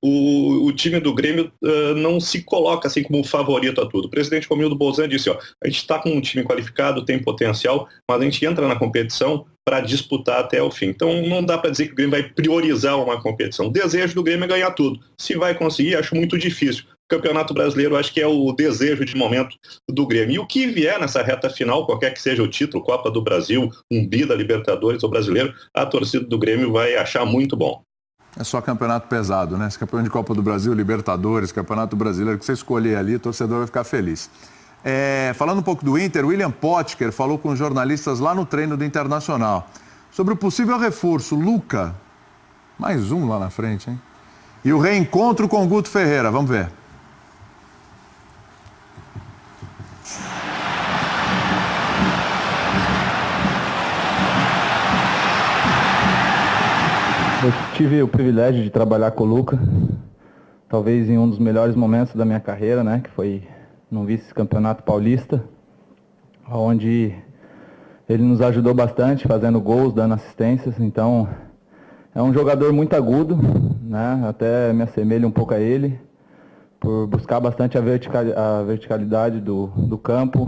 o time do Grêmio não se coloca assim como favorito a tudo. O presidente Romildo Bolzan disse, a gente está com um time qualificado, tem potencial, mas a gente entra na competição para disputar até o fim. Então não dá para dizer que o Grêmio vai priorizar uma competição. O desejo do Grêmio é ganhar tudo. Se vai conseguir, acho muito difícil. Campeonato Brasileiro, acho que é o desejo de momento do Grêmio. E o que vier nessa reta final, qualquer que seja o título, Copa do Brasil, um bi da Libertadores ou Brasileiro, a torcida do Grêmio vai achar muito bom. É só campeonato pesado, né? Esse campeão de Copa do Brasil, Libertadores, Campeonato Brasileiro, que você escolher ali, o torcedor vai ficar feliz. Falando um pouco do Inter, William Potker falou com jornalistas lá no treino do Internacional sobre o possível reforço, Luca. Mais um lá na frente, hein? E o reencontro com o Guto Ferreira, vamos ver. Eu tive o privilégio de trabalhar com o Luca, talvez em um dos melhores momentos da minha carreira, né, que foi no vice-campeonato paulista, onde ele nos ajudou bastante, fazendo gols, dando assistências. Então, é um jogador muito agudo, né, até me assemelho um pouco a ele, por buscar bastante a verticalidade do campo,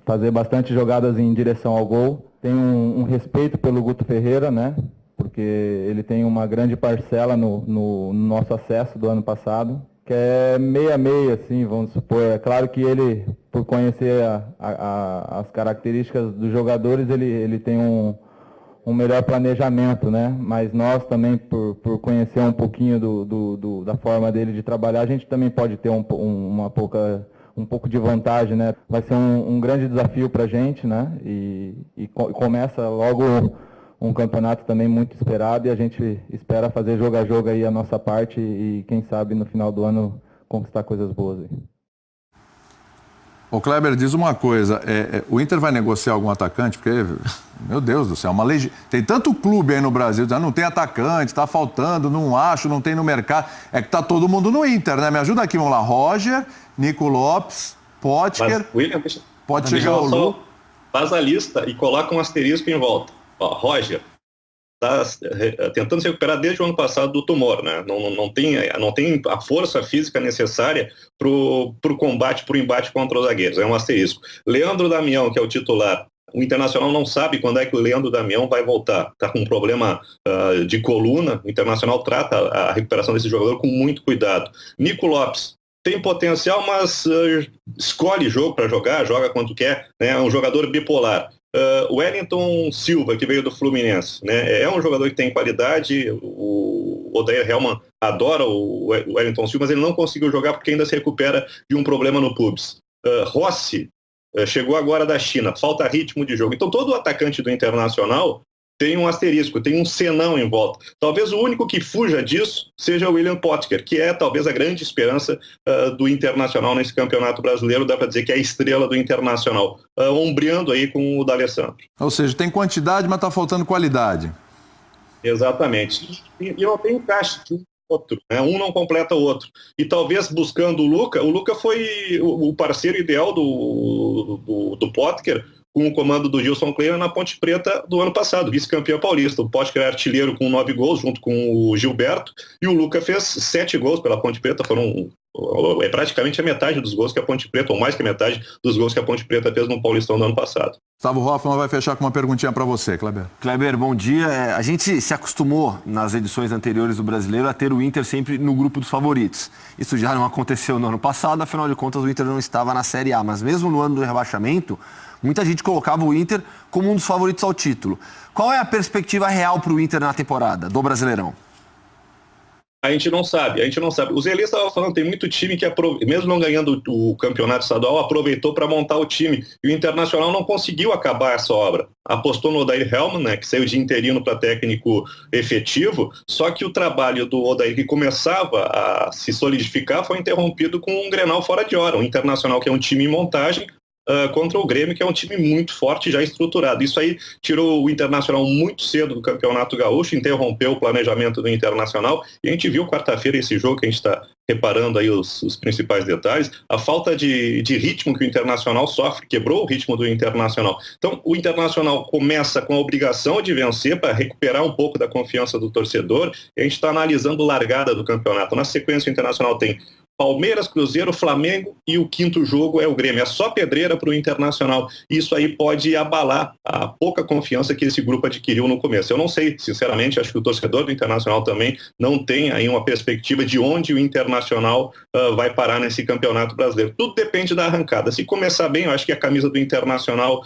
fazer bastante jogadas em direção ao gol. Tenho um respeito pelo Guto Ferreira, né, porque ele tem uma grande parcela no nosso acesso do ano passado, que é meia-meia, assim, vamos supor. É claro que ele, por conhecer as características dos jogadores, ele tem um melhor planejamento, né? Mas nós também, por conhecer um pouquinho da forma dele de trabalhar, a gente também pode ter um pouco de vantagem, né? Vai ser um grande desafio para a gente, né? E começa logo um campeonato também muito esperado, e a gente espera fazer jogo a jogo aí a nossa parte e quem sabe no final do ano conquistar coisas boas aí. O Kleber diz uma coisa, o Inter vai negociar algum atacante? Porque, meu Deus do céu, tem tanto clube aí no Brasil, não tem atacante, está faltando, não acho, não tem no mercado. É que tá todo mundo no Inter, né? Me ajuda aqui, vamos lá. Roger, Nico Lopes, Potker, William, pode chegar o Lu. Faz a lista e coloca um asterisco em volta. Ó, Roger está tentando se recuperar desde o ano passado do tumor, né? Não tem a força física necessária para o combate, para o embate contra os zagueiros. É um asterisco. Leandro Damião, que é o titular, o Internacional não sabe quando é que o Leandro Damião vai voltar. Está com um problema de coluna. O Internacional trata a recuperação desse jogador com muito cuidado. Nico Lopes tem potencial, mas escolhe jogo para jogar, joga quando quer, né? É um jogador bipolar. O Wellington Silva, que veio do Fluminense, né? É um jogador que tem qualidade. O Odair Hellmann adora o Wellington Silva, mas ele não conseguiu jogar porque ainda se recupera de um problema no pubis. Rossi chegou agora da China, falta ritmo de jogo. Então todo atacante do Internacional tem um asterisco, tem um senão em volta. Talvez o único que fuja disso seja o William Potker, que é talvez a grande esperança do Internacional nesse campeonato brasileiro. Dá para dizer que é a estrela do Internacional, ombreando aí com o D'Alessandro. Ou seja, tem quantidade, mas está faltando qualidade. Exatamente. E não tem encaixe de um outro, né? Um não completa o outro. E talvez buscando o Luca foi o parceiro ideal do Potker, com o comando do Gilson Kleina na Ponte Preta do ano passado, vice-campeão paulista. O Potker é artilheiro com 9 gols, junto com o Gilberto, e o Luca fez 7 gols pela Ponte Preta, é praticamente a metade dos gols que a Ponte Preta, ou mais que a metade dos gols que a Ponte Preta fez no Paulistão do ano passado. Gustavo Hoffmann vai fechar com uma perguntinha para você, Kleber. Kleber, bom dia. A gente se acostumou nas edições anteriores do Brasileiro a ter o Inter sempre no grupo dos favoritos. Isso já não aconteceu no ano passado, afinal de contas o Inter não estava na Série A, mas mesmo no ano do rebaixamento, muita gente colocava o Inter como um dos favoritos ao título. Qual é a perspectiva real para o Inter na temporada do Brasileirão? A gente não sabe. O Zelê estava falando, tem muito time que, mesmo não ganhando o campeonato estadual, aproveitou para montar o time. E o Internacional não conseguiu acabar essa obra. Apostou no Odair Hellmann, né, que saiu de interino para técnico efetivo, só que o trabalho do Odair, que começava a se solidificar, foi interrompido com um Grenal fora de hora. O Internacional, que é um time em montagem, contra o Grêmio, que é um time muito forte, já estruturado. Isso aí tirou o Internacional muito cedo do Campeonato Gaúcho, interrompeu o planejamento do Internacional, e a gente viu quarta-feira esse jogo, que a gente está reparando aí os principais detalhes, a falta de ritmo que o Internacional sofre, quebrou o ritmo do Internacional. Então, o Internacional começa com a obrigação de vencer para recuperar um pouco da confiança do torcedor, e a gente está analisando a largada do campeonato. Na sequência, o Internacional tem Palmeiras, Cruzeiro, Flamengo e o quinto jogo é o Grêmio. É só pedreira para o Internacional. Isso aí pode abalar a pouca confiança que esse grupo adquiriu no começo. Eu não sei, sinceramente, acho que o torcedor do Internacional também não tem aí uma perspectiva de onde o Internacional vai parar nesse campeonato brasileiro. Tudo depende da arrancada. Se começar bem, eu acho que a camisa do Internacional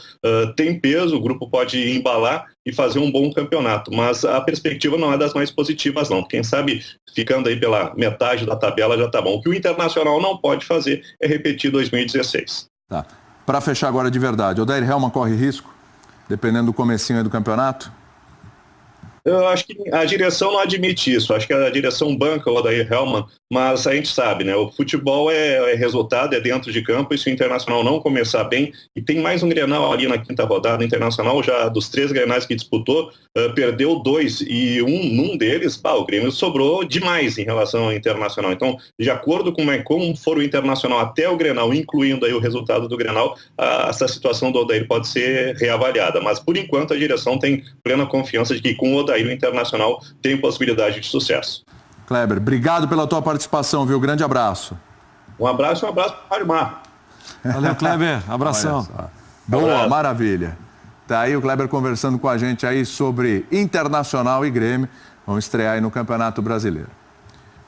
tem peso, o grupo pode embalar e fazer um bom campeonato, mas a perspectiva não é das mais positivas, não. Quem sabe, ficando aí pela metade da tabela já tá bom. O que o Internacional não pode fazer é repetir 2016. Tá. Para fechar agora de verdade, o Odair Hellmann corre risco, dependendo do comecinho aí do campeonato? Eu acho que a direção não admite isso. Acho que a direção banca o Odair Hellmann, mas a gente sabe, né? O futebol é resultado, é dentro de campo, e se o Internacional não começar bem, e tem mais um Grenal ali na quinta rodada, o Internacional já dos 3 Grenais que disputou, perdeu 2, e num deles, o Grêmio sobrou demais em relação ao Internacional. Então, de acordo com como for o Internacional até o Grenal, incluindo aí o resultado do Grenal, essa situação do Odair pode ser reavaliada, mas por enquanto a direção tem plena confiança de que com o Odair o Internacional tem possibilidade de sucesso. Kleber, obrigado pela tua participação, viu? Grande abraço. Um abraço para o Mário Mar. Valeu, Kleber. Abração. Boa, maravilha. Tá aí o Kleber conversando com a gente aí sobre Internacional e Grêmio. Vão estrear aí no Campeonato Brasileiro.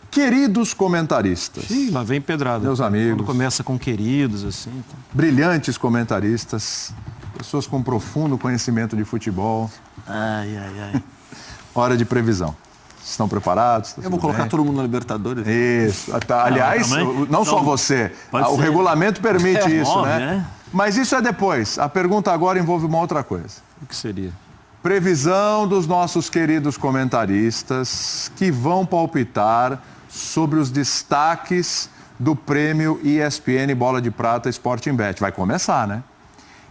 Queridos comentaristas. Sim, lá vem pedrada. Meus amigos. Quando começa com queridos, assim. Então. Brilhantes comentaristas. Pessoas com profundo conhecimento de futebol. Ai. Hora de previsão. Estão preparados? Eu vou colocar todo mundo na Libertadores. Isso. Aliás, não só você. O regulamento permite isso, né? Mas isso é depois. A pergunta agora envolve uma outra coisa. O que seria? Previsão dos nossos queridos comentaristas que vão palpitar sobre os destaques do prêmio ESPN Bola de Prata Sporting Bet. Vai começar, né?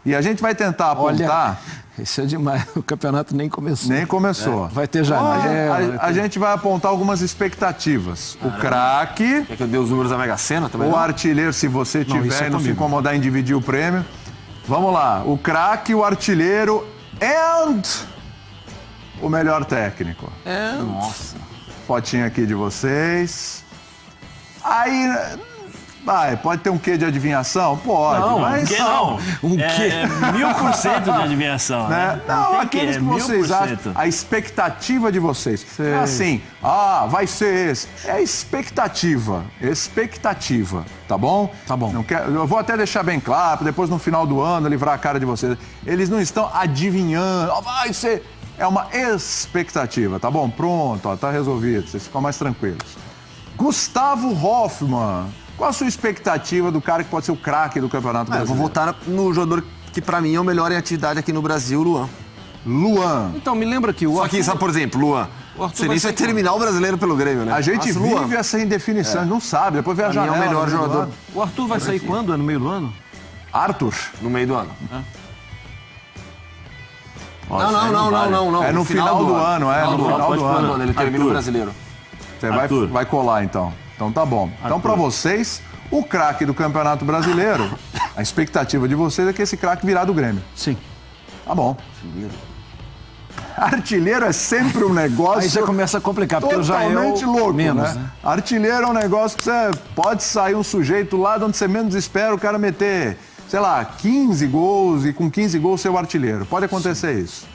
E a gente vai tentar apontar... Esse é demais, o campeonato nem começou. Nem começou. Vai ter janela. A gente vai apontar algumas expectativas. O craque... Quer que eu dê os números da Mega Sena também? O artilheiro, se você tiver e não se incomodar em dividir o prêmio. Vamos lá. O craque, o artilheiro and o melhor técnico. Nossa. Fotinha aqui de vocês. Aí... Vai, pode ter um quê de adivinhação? Pode, não, mas... Que não. Um quê? 1000% de adivinhação, né? Não, aqueles que vocês acham, a expectativa de vocês. É assim, vai ser esse. É expectativa, tá bom? Tá bom. Não quer, eu vou até deixar bem claro, depois no final do ano livrar a cara de vocês. Eles não estão adivinhando, vai ser... É uma expectativa, tá bom? Pronto, ó, tá resolvido, vocês ficam mais tranquilos. Gustavo Hoffmann. Qual a sua expectativa do cara que pode ser o craque do Campeonato Brasileiro? Eu vou votar no jogador que pra mim é o melhor em atividade aqui no Brasil, Luan. Luan. Então, me lembra que o Só que, sabe, por exemplo, Luan, você nem vai terminar o Brasileiro pelo Grêmio, né? A gente vive essa indefinição, não sabe, depois vem a janela. É o melhor jogador. O Arthur vai sair quando? É no meio do ano? Arthur? No meio do ano. Não. É no final do ano, é. No final do ano. Ele termina o Brasileiro. Você vai colar, então. Então tá bom. Então pra vocês, o craque do Campeonato Brasileiro, a expectativa de vocês é que esse craque virá do Grêmio. Sim. Tá bom. Artilheiro é sempre um negócio... Aí já começa a complicar, porque totalmente louco, menos, né? Artilheiro é um negócio que você pode sair um sujeito lá de onde você menos espera, o cara meter, sei lá, 15 gols e com 15 gols ser o artilheiro. Pode acontecer isso.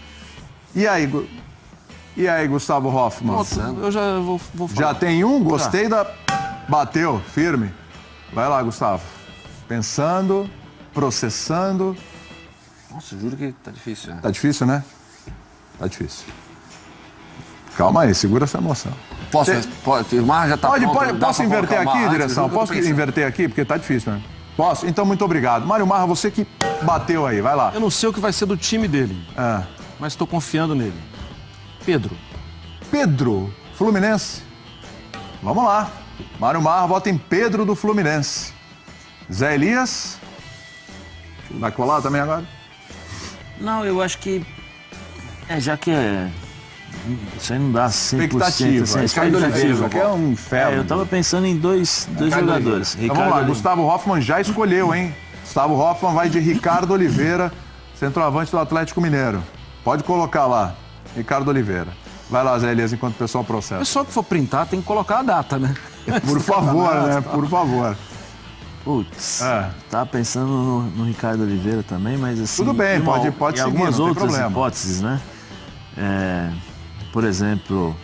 E aí, Gustavo Hoffmann? Nossa, eu já vou falar. Já tem um? Gostei da... Bateu, firme. Vai lá, Gustavo. Pensando, processando. Nossa, juro que tá difícil. Né? Tá difícil, né? Tá difícil. Calma aí, segura essa emoção. Pode, o Mar já tá pronto. Posso inverter aqui, direção? Posso inverter aqui? Porque tá difícil, né? Posso? Então, muito obrigado. Mário Marra, você que bateu aí, vai lá. Eu não sei o que vai ser do time dele, mas estou confiando nele. Pedro, Fluminense. Vamos lá. Mário Marra vota em Pedro do Fluminense. Zé Elias. Vai colar também agora? Não, eu acho que... já que isso aí não dá 100%. Expectativa. Que é um inferno. Eu tava pensando em dois jogadores. Então, vamos lá, Gustavo Hoffmann já escolheu, hein? Gustavo Hoffmann vai de Ricardo Oliveira, centroavante do Atlético Mineiro. Pode colocar lá, Ricardo Oliveira. Vai lá, Zé Elias, enquanto o pessoal processa. O pessoal que for printar tem que colocar a data, né? Por favor, né? Por favor. Putz, tava pensando no Ricardo Oliveira também, mas assim... Tudo bem, pode seguir, algumas não tem outras problema. hipóteses, né? Por exemplo,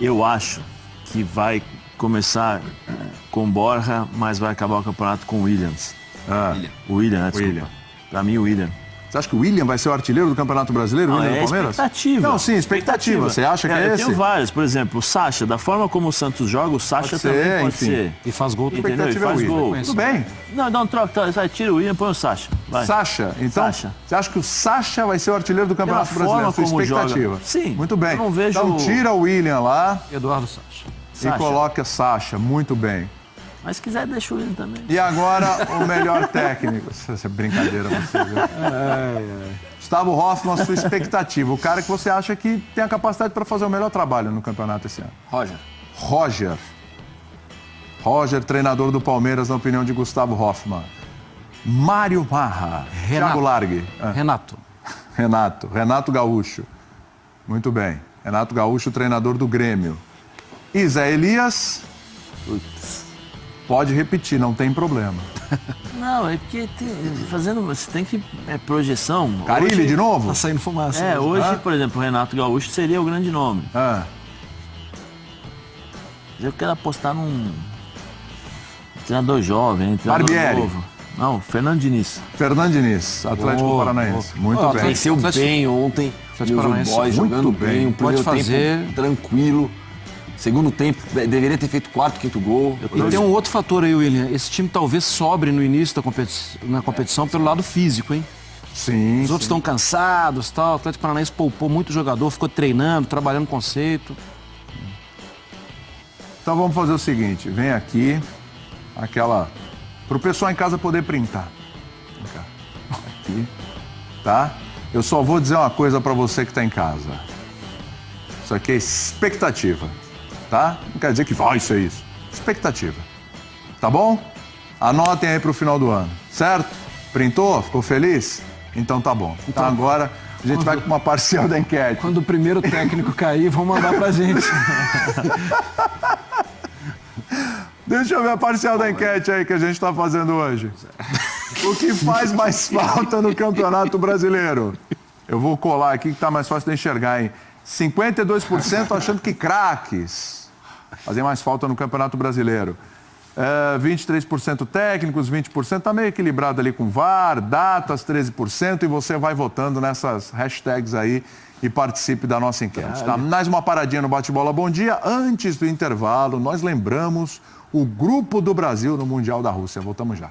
eu acho que vai começar com Borja, mas vai acabar o campeonato com Williams. O William, né? Desculpa. Pra mim, o William. Você acha que o William vai ser o artilheiro do Campeonato Brasileiro, o William do Palmeiras? Expectativa. Não, sim, expectativa. Você acha que é esse? Eu tenho vários. Por exemplo, o Sacha. Da forma como o Santos joga, o Sacha também pode ser. E faz gol. Entendeu? E faz gol. Tudo bem. Não, troca. Tira o William, põe o Sacha. Vai. Sacha. Então, você acha que o Sacha vai ser o artilheiro do Campeonato Brasileiro? Sua expectativa. Joga. Sim. Muito bem. Eu não vejo... Então, tira o William lá. Eduardo Sacha. E coloca Sacha. Muito bem. Mas se quiser, deixa o William também. E agora, o melhor técnico. Essa é brincadeira, você viu? Gustavo Hoffmann, sua expectativa. O cara que você acha que tem a capacidade para fazer o melhor trabalho no campeonato esse ano. Roger, treinador do Palmeiras, na opinião de Gustavo Hoffmann. Mário Marra. Thiago Largue. Renato Gaúcho. Muito bem. Renato Gaúcho, treinador do Grêmio. E Zé Elias. Pode repetir, não tem problema. Não, é porque você tem que... projeção. Carilli hoje, de novo? Tá saindo fumaça. Hoje, por exemplo, o Renato Gaúcho seria o grande nome. Eu quero apostar num treinador jovem, treinador novo. Não, Fernando Diniz. Atlético Paranaense. Muito bem. Venceu bem ontem. O Boys jogando bem. Pode fazer. Tranquilo. Segundo tempo, deveria ter feito 4º, 5º gol. E tem um outro fator aí, William. Esse time talvez sobre no início da competição pelo lado físico, hein? Sim. Os outros estão cansados, tal. O Atlético Paranaense poupou muito jogador, ficou treinando, trabalhando conceito. Então vamos fazer o seguinte, vem aqui, Aquela... Para o pessoal em casa poder printar. Aqui, tá? Eu só vou dizer uma coisa para você que está em casa. Isso aqui é expectativa, tá? Não quer dizer que vai ser isso. Expectativa. Tá bom? Anotem aí para o final do ano, certo? Printou? Ficou feliz? Então tá bom. Então agora a gente vai com uma parcial da enquete. Quando o primeiro técnico cair, vão mandar pra gente. Deixa eu ver a parcial da enquete aí que a gente está fazendo hoje. O que faz mais falta no Campeonato Brasileiro? Eu vou colar aqui que está mais fácil de enxergar, hein? 52% achando que craques fazem mais falta no Campeonato Brasileiro. 23% técnicos, 20%, está meio equilibrado ali com VAR, datas, 13%, e você vai votando nessas hashtags aí e participe da nossa enquete. Tá? Mais uma paradinha no Bate-Bola Bom Dia. Antes do intervalo, nós lembramos o Grupo do Brasil no Mundial da Rússia. Voltamos já.